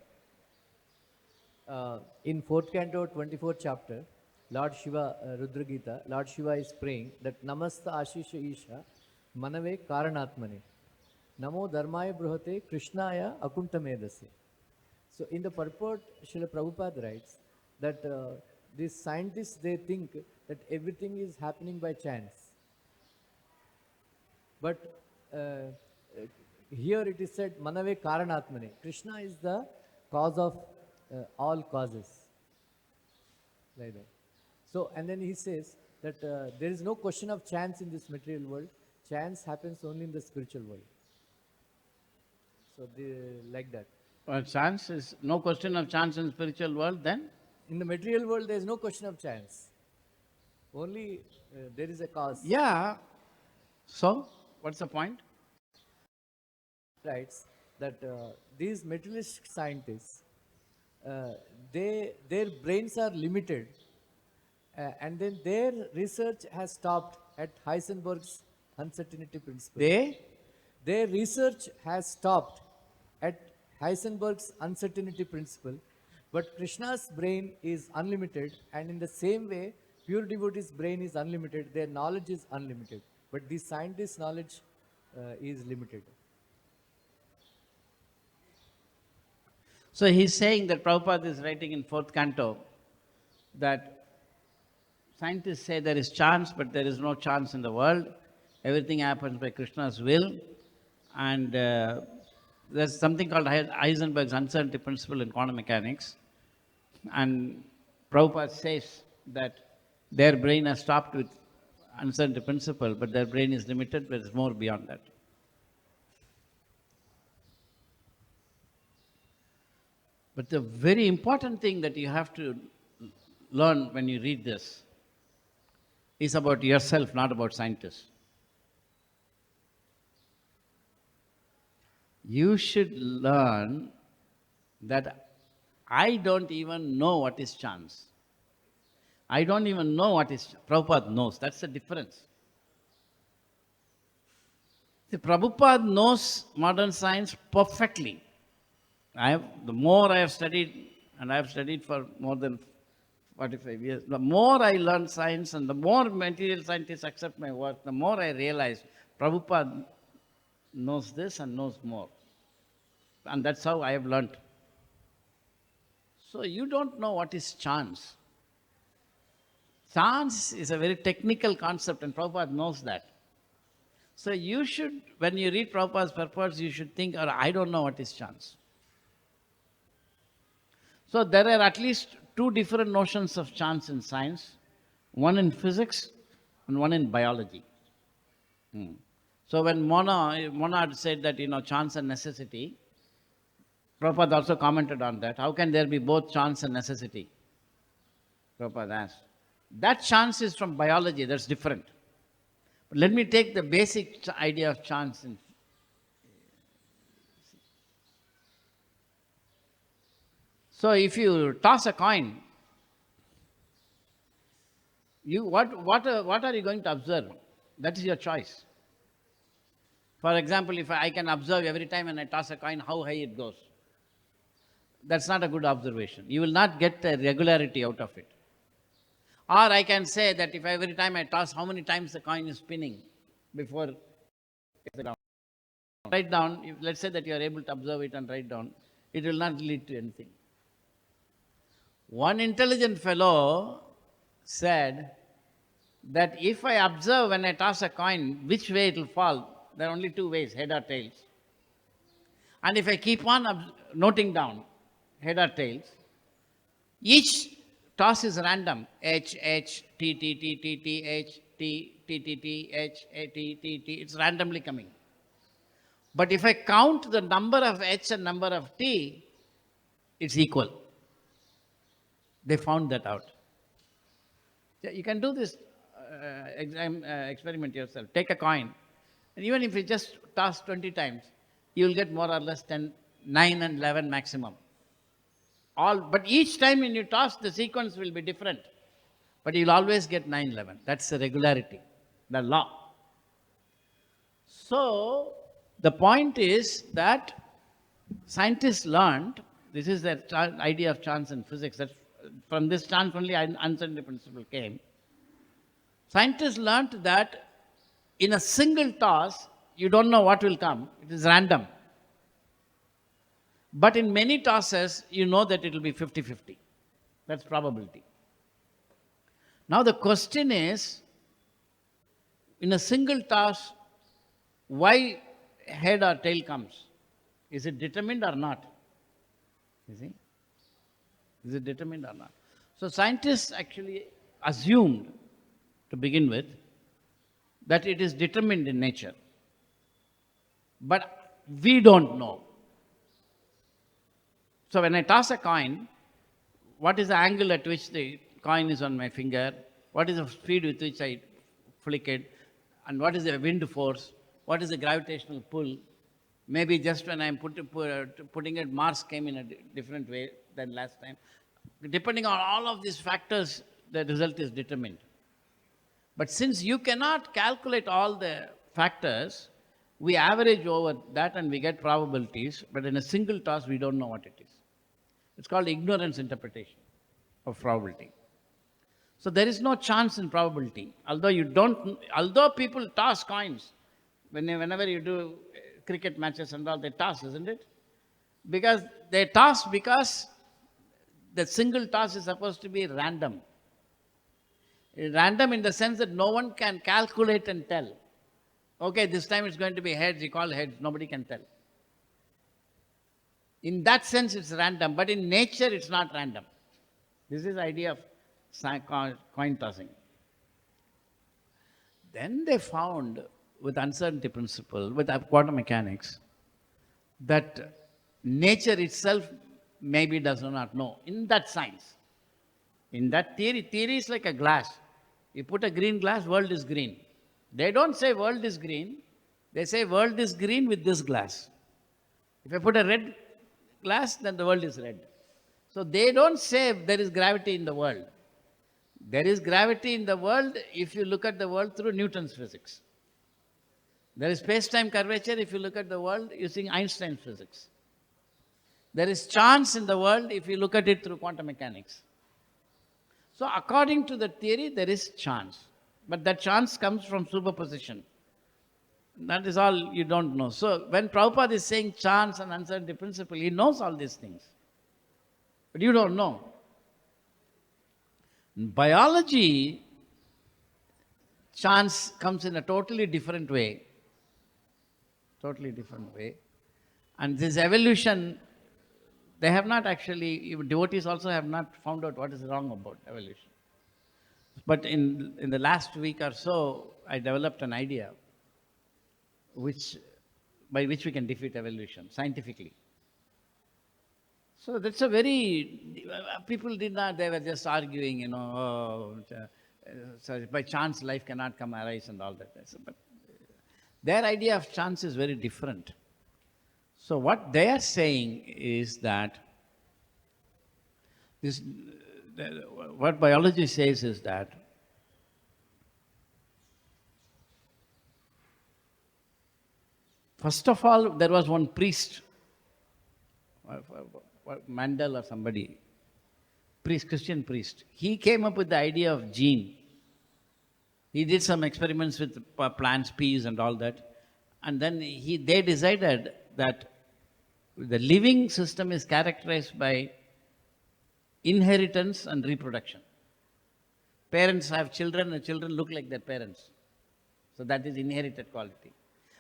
In 4th canto, 24th chapter, Lord Shiva, Rudra Gita, Lord Shiva is praying that Namasta Ashisha Isha Manave Karanatmane Namo Dharmaya Bruhate Krishnaya Akuntamedase. So in the purport, Srila Prabhupada writes that these scientists, they think that everything is happening by chance. But here it is said, Manave Karanatmane. Krishna is the cause of all causes. Like that. So, and then he says that there is no question of chance in this material world. Chance happens only in the spiritual world. So, like that. Well, chance is no question of chance in spiritual world, then? In the material world, there is no question of chance. Only there is a cause. Yeah. So, what's the point? Writes that these materialistic scientists, their brains are limited, and then their research has stopped at Heisenberg's uncertainty principle. Their research has stopped at Heisenberg's uncertainty principle, but Krishna's brain is unlimited, and in the same way, pure devotee's brain is unlimited, their knowledge is unlimited, but the scientist's knowledge is limited. So he's saying that Prabhupada is writing in 4th canto that scientists say there is chance, but there is no chance in the world. Everything happens by Krishna's will. And there's something called Heisenberg's uncertainty principle in quantum mechanics. And Prabhupada says that their brain has stopped with uncertainty principle, but their brain is limited, but it's more beyond that. But the very important thing that you have to learn when you read this is about yourself, not about scientists. You should learn that I don't even know what is chance. I don't even know what is... Prabhupada knows. That's the difference. See, Prabhupada knows modern science perfectly. The more I have studied, and I have studied for more than 45 years, the more I learn science and the more material scientists accept my work, the more I realize Prabhupada knows this and knows more. And that's how I have learned. So you don't know what is chance. Chance is a very technical concept, and Prabhupada knows that. So you should, when you read Prabhupada's purports, you should think, I don't know what is chance. So there are at least two different notions of chance in science, one in physics and one in biology. So when Monod said that, chance and necessity, Prabhupada also commented on that. How can there be both chance and necessity? Prabhupada asked. That chance is from biology, that's different. But let me take the basic idea of chance. So if you toss a coin, what are you going to observe? That is your choice. For example, if I can observe every time when I toss a coin how high it goes, that's not a good observation. You will not get the regularity out of it. Or I can say that if every time I toss, how many times the coin is spinning before it's down. Write down, let's say that you are able to observe it and write down, it will not lead to anything. One intelligent fellow said that if I observe when I toss a coin which way it will fall, there are only two ways, head or tails. And if I keep on noting down head or tails, each toss is random. H, H, T, T, T, T, T, H, T, T, T, T, H, T, T, T. It's randomly coming. But if I count the number of H and number of T, it's equal. They found that out. You can do this experiment yourself. Take a coin, and even if you just toss 20 times, you will get more or less 9 and 11 maximum. But each time when you toss, the sequence will be different. But you'll always get 9, 11. That's the regularity, the law. So the point is that scientists learned, this is the idea of chance in physics, that from this chance only uncertainty principle came. Scientists learned that in a single toss, you don't know what will come. It is random. But in many tosses, you know that it will be 50-50. That's probability. Now the question is, in a single toss, why head or tail comes? Is it determined or not? You see? Is it determined or not? So scientists actually assumed, to begin with, that it is determined in nature. But we don't know. So when I toss a coin, what is the angle at which the coin is on my finger? What is the speed with which I flick it? And what is the wind force? What is the gravitational pull? Maybe just when I'm putting it, Mars came in a different way than last time. Depending on all of these factors, the result is determined. But since you cannot calculate all the factors, we average over that and we get probabilities, but in a single toss, we don't know what it is. It's called ignorance interpretation of probability. So there is no chance in probability. Although people toss coins, whenever you do cricket matches and all, they toss, isn't it? Because they toss because the single toss is supposed to be random. Random in the sense that no one can calculate and tell. Okay, this time it's going to be heads, you call heads, nobody can tell. In that sense, it's random, but in nature, it's not random. This is the idea of coin tossing. Then they found, with uncertainty principle, with quantum mechanics, that nature itself maybe does not know. In that science, in that theory is like a glass. You put a green glass, world is green. They don't say world is green. They say world is green with this glass. If I put a red glass, then the world is red. So they don't say there is gravity in the world. There is gravity in the world if you look at the world through Newton's physics. There is space-time curvature if you look at the world using Einstein's physics. There is chance in the world if you look at it through quantum mechanics. So according to the theory, there is chance. But that chance comes from superposition. That is all you don't know. So when Prabhupada is saying chance and uncertainty principle, he knows all these things. But you don't know. In biology, chance comes in a totally different way. Totally different way. And this evolution, they have not actually, devotees also have not found out what is wrong about evolution. But in the last week or so, I developed an idea by which we can defeat evolution scientifically. So that's a very, people did not, they were just arguing, so by chance life cannot arise and all that. But their idea of chance is very different. So what they are saying is that what biology says is that first of all, there was one priest, Mandel or somebody, Christian priest. He came up with the idea of gene. He did some experiments with plants, peas and all that. And then they decided that the living system is characterized by inheritance and reproduction. Parents have children and children look like their parents. So that is inherited quality.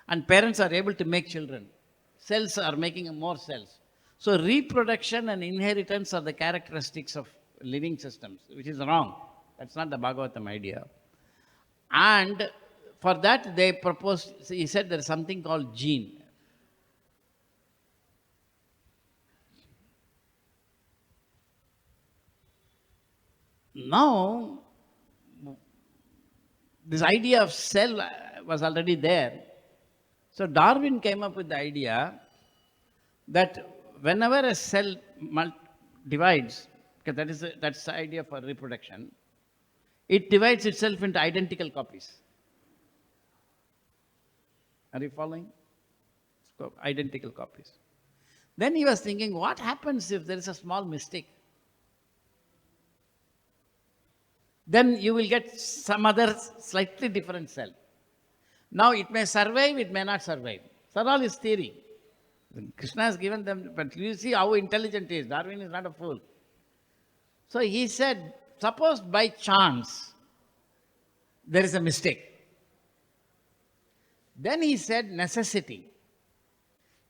And parents are able to make children. Cells are making more cells. So reproduction and inheritance are the characteristics of living systems, which is wrong. That's not the Bhagavatam idea. And for that they proposed, he said there is something called gene. Now, this idea of cell was already there. So Darwin came up with the idea that whenever a cell divides, because that's the idea for reproduction, it divides itself into identical copies. Are you following? Identical copies. Then he was thinking, what happens if there is a small mistake? Then you will get some other slightly different cell. Now it may survive, it may not survive. That's all is theory. Krishna has given them, but you see how intelligent he is. Darwin is not a fool. So he said, suppose by chance there is a mistake. Then he said necessity.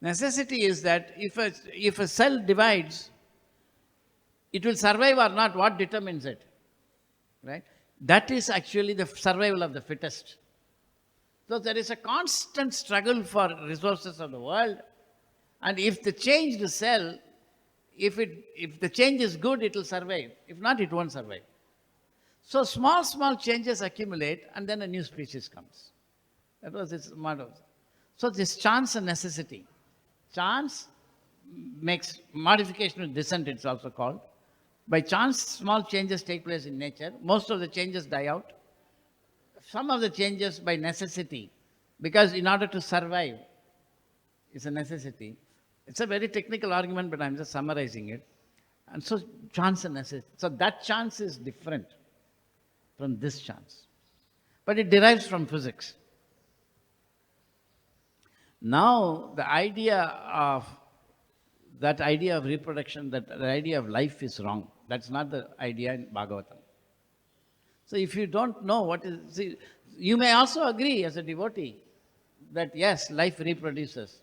Necessity is that if a cell divides, it will survive or not, what determines it? Right? That is actually the survival of the fittest. So there is a constant struggle for resources of the world, and if the changed cell, if the change is good, it will survive. If not, it won't survive. So small changes accumulate, and then a new species comes. That was its motto. So this chance and necessity. Chance makes modification of descent, it's also called. By chance, small changes take place in nature. Most of the changes die out. Some of the changes by necessity, because in order to survive, it's a necessity. It's a very technical argument, but I'm just summarizing it. And so chance and necessity. So that chance is different from this chance. But it derives from physics. Now, the idea of reproduction, that the idea of life is wrong. That's not the idea in Bhagavatam. So if you don't know what is, see, you may also agree as a devotee that yes, life reproduces.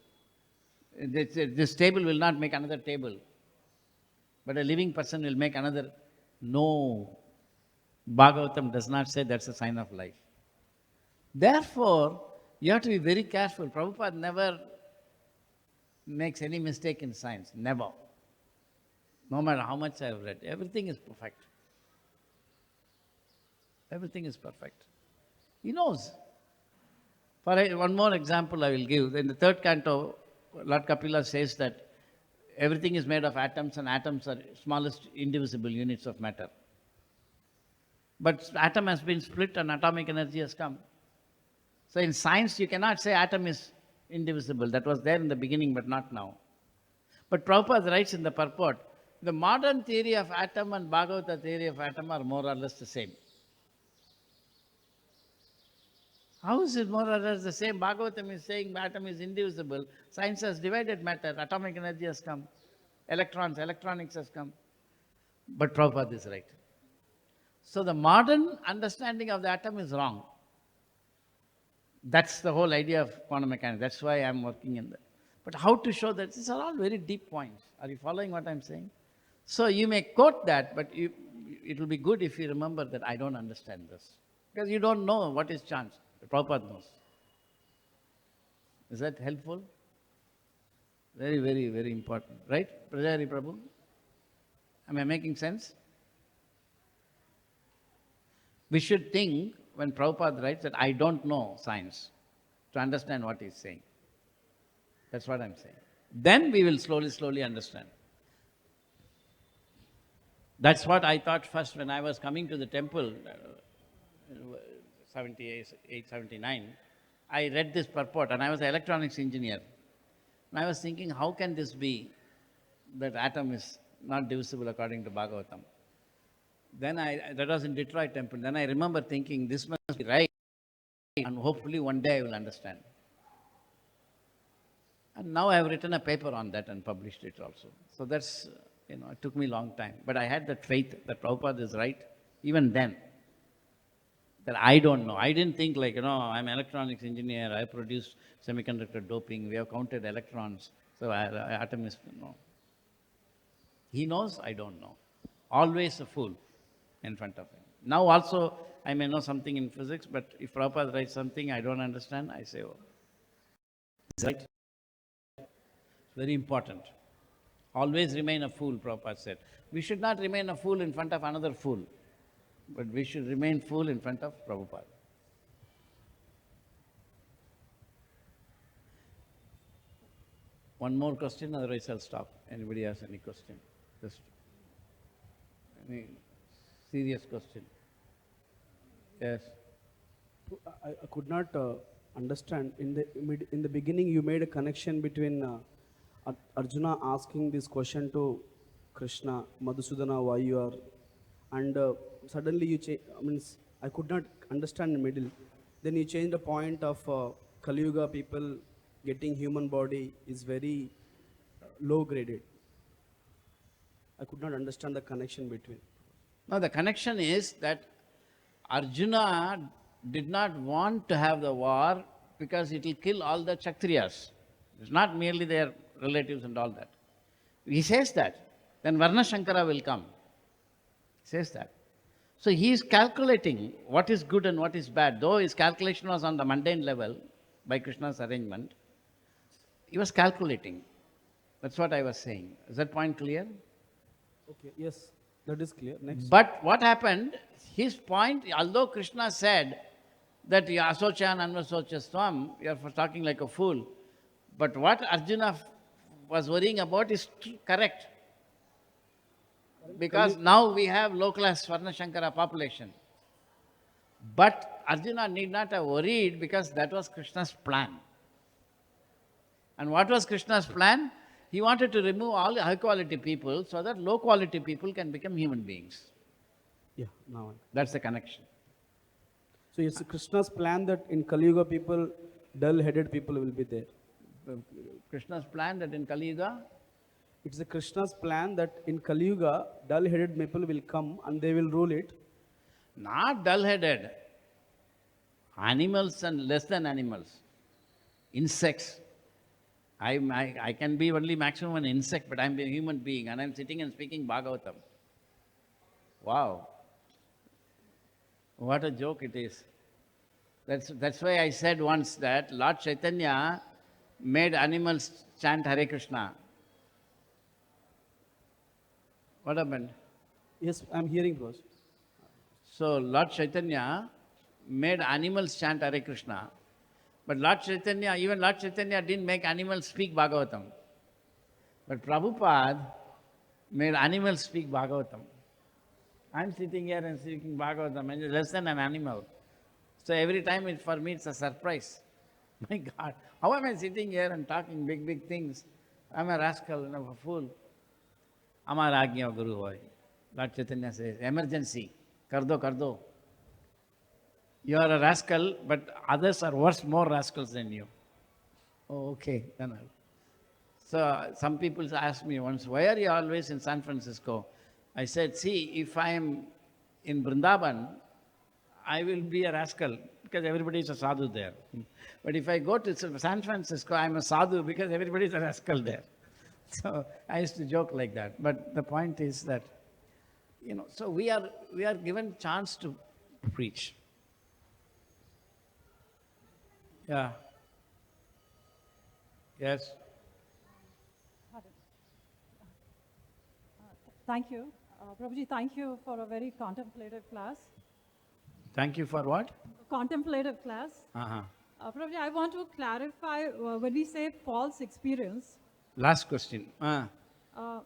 This table will not make another table, but a living person will make another. No, Bhagavatam does not say that's a sign of life. Therefore, you have to be very careful. Prabhupada never makes any mistake in science, never. No matter how much I have read, everything is perfect. Everything is perfect. He knows. For one more example I will give. In the third canto, Lord Kapila says that everything is made of atoms, and atoms are smallest indivisible units of matter. But atom has been split and atomic energy has come. So in science, you cannot say atom is indivisible. That was there in the beginning, but not now. But Prabhupada writes in the purport, the modern theory of atom and Bhagavata theory of atom are more or less the same. How is it more or less the same? Bhagavatam is saying atom is indivisible. Science has divided matter. Atomic energy has come. Electronics has come. But Prabhupada is right. So the modern understanding of the atom is wrong. That's the whole idea of quantum mechanics. That's why I'm working in that. But how to show that? These are all very deep points. Are you following what I'm saying? So you may quote that, but it will be good if you remember that I don't understand this. Because you don't know what is chance. Prabhupada knows. Is that helpful? Very, very, very important. Right? Prajari Prabhu? Am I making sense? We should think, when Prabhupada writes, that I don't know science to understand what he's saying. That's what I'm saying. Then we will slowly understand. That's what I thought first when I was coming to the temple, 78, 79. I read this purport, and I was an electronics engineer. And I was thinking, how can this be that atom is not divisible according to Bhagavatam? Then that was in Detroit temple. Then I remember thinking, this must be right, and hopefully one day I will understand. And now I have written a paper on that and published it also. So that's, it took me a long time. But I had that faith that Prabhupada is right, even then. That I don't know. I didn't think like, I'm an electronics engineer, I produce semiconductor doping, we have counted electrons, so atom is, no. He knows, I don't know. Always a fool in front of him. Now also, I may know something in physics, but if Prabhupada writes something I don't understand, I say, oh, he's right. It's very important. Always remain a fool, Prabhupada said. We should not remain a fool in front of another fool, but we should remain fool in front of Prabhupada. One more question, otherwise I'll stop. Anybody has any question? Just any serious question? Yes. I could not understand. In the beginning, you made a connection between Arjuna asking this question to Krishna, Madhusudana, why you are, and suddenly you change. I could not understand in the middle. Then you changed the point of Kali Yuga people getting human body is very low graded. I could not understand the connection between. Now the connection is that Arjuna did not want to have the war because it will kill all the Kshatriyas. It's not merely their relatives and all that. He says that. Then Varna Shankara will come. He says that. So he is calculating what is good and what is bad. Though his calculation was on the mundane level by Krishna's arrangement, he was calculating. That's what I was saying. Is that point clear? Okay, yes, that is clear. Next. But what happened, his point, although Krishna said that asocha and anvasocha swam, you are talking like a fool. But what Arjuna was worrying about is correct. Because now we have low class Varna Shankara population. But Arjuna need not have worried because that was Krishna's plan. And what was Krishna's plan? He wanted to remove all high quality people so that low quality people can become human beings. Yeah, now. That's the connection. So it's Krishna's plan that in Kali Yuga people, dull-headed people will be there. Krishna's plan that in Kali Yuga, It's a Krishna's plan that in Kali Yuga, dull-headed people will come and they will rule it. not dull-headed, animals and less than animals, insects. I can be only maximum an insect, but I'm a human being and I'm sitting and speaking Bhagavatam. Wow. What a joke it is. That's why I said once that Lord Chaitanya made animals chant Hare Krishna. What happened? Yes, I'm hearing, bros. So Lord Chaitanya made animals chant Hare Krishna. But even Lord Chaitanya didn't make animals speak Bhagavatam. But Prabhupada made animals speak Bhagavatam. I'm sitting here and speaking Bhagavatam, and less than an animal. So every time for me it's a surprise. My God, how am I sitting here and talking big, big things? I'm a rascal and I'm a fool. Amar Agnya Guru Hoy. Lord Chaitanya says, emergency, kardo, kardo. You are a rascal, but others are worse, more rascals than you. Oh, okay. Then so some people asked me once, why are you always in San Francisco? I said, see, if I am in Vrindavan, I will be a rascal because everybody is a sadhu there. But if I go to San Francisco, I'm a sadhu because everybody is a rascal there. So I used to joke like that. But the point is that, so we are given chance to preach. Yeah. Yes. Thank you. Prabhuji, thank you for a very contemplative class. Thank you for what? Contemplative class. Uh-huh. Prabhuji, I want to clarify when we say false experience. Last question. So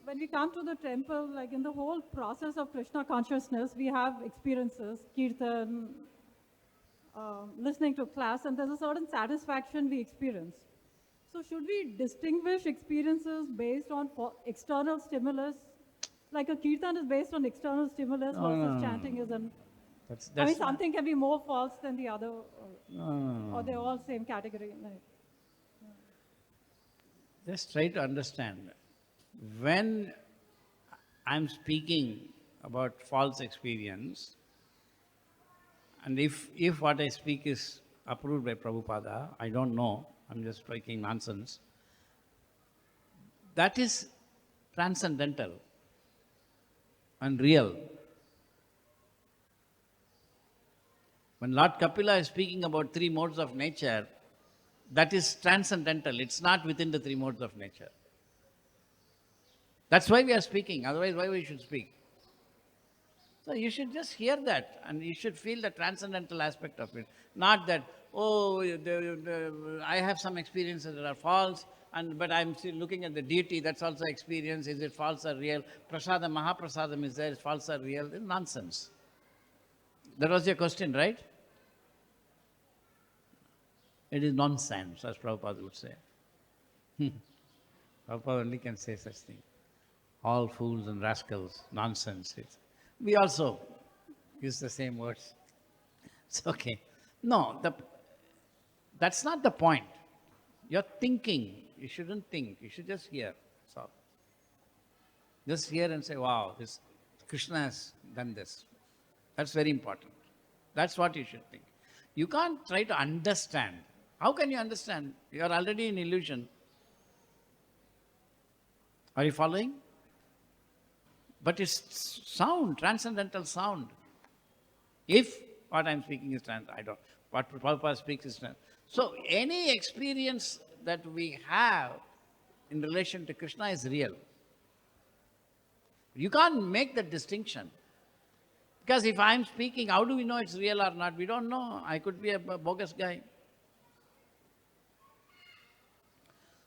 when we come to the temple, like in the whole process of Krishna consciousness, we have experiences, kirtan, listening to class, and there's a certain satisfaction we experience. So should we distinguish experiences based on external stimulus? Like a kirtan is based on external stimulus versus chanting is an... something can be more false than the other, or they're all same category. Just try to understand. When I'm speaking about false experience, and if what I speak is approved by Prabhupada, I don't know, I'm just speaking nonsense, that is transcendental and real. When Lord Kapila is speaking about three modes of nature, that is transcendental. It's not within the three modes of nature. That's why we are speaking. Otherwise, why we should speak? So you should just hear that and you should feel the transcendental aspect of it. Not that, I have some experiences that are false, but I'm still looking at the deity, that's also experience. Is it false or real? Prasadam, Mahaprasadam is there, is false or real? It's nonsense. That was your question, right? It is nonsense, as Prabhupada would say. Prabhupada only can say such thing. All fools and rascals, nonsense. We also use the same words. It's okay. No, that's not the point. You're thinking. You shouldn't think. You should just hear. That's all. Just hear and say, wow, this Krishna has done this. That's very important. That's what you should think. You can't try to understand. How can you understand? You are already in illusion. Are you following? But it's sound, transcendental sound. If what I'm speaking is what Prabhupada speaks is trans. So any experience that we have in relation to Krishna is real. You can't make that distinction. Because if I'm speaking, how do we know it's real or not? We don't know. I could be a bogus guy.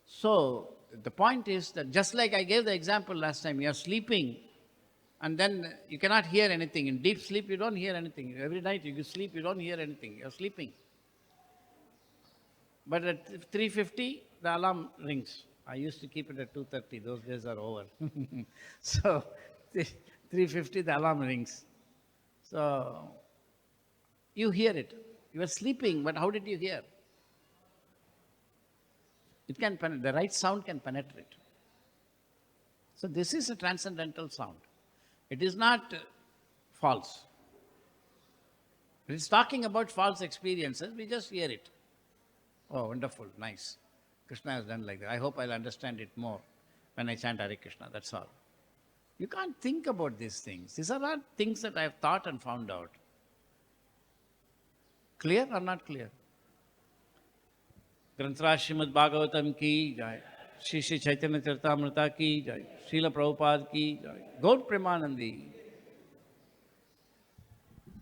So the point is that just like I gave the example last time, you're sleeping and then you cannot hear anything. In deep sleep, you don't hear anything. Every night you sleep, you don't hear anything. You're sleeping. But at 3:50, the alarm rings. I used to keep it at 2:30. Those days are over. So 3:50, the alarm rings. So you hear it. You were sleeping, but how did you hear? It can the right sound can penetrate. So this is a transcendental sound. It is not false. It is talking about false experiences. We just hear it. Oh, wonderful, nice. Krishna has done like that. I hope I'll understand it more when I chant Hare Krishna. That's all. You can't think about these things. These are not things that I have thought and found out. Clear or not clear? Granthra Srimad Bhagavatam ki jai. Shri Chaitanya Charita Amrita ki jai. Srila Prabhupada ki jai. Gaur Premanandi.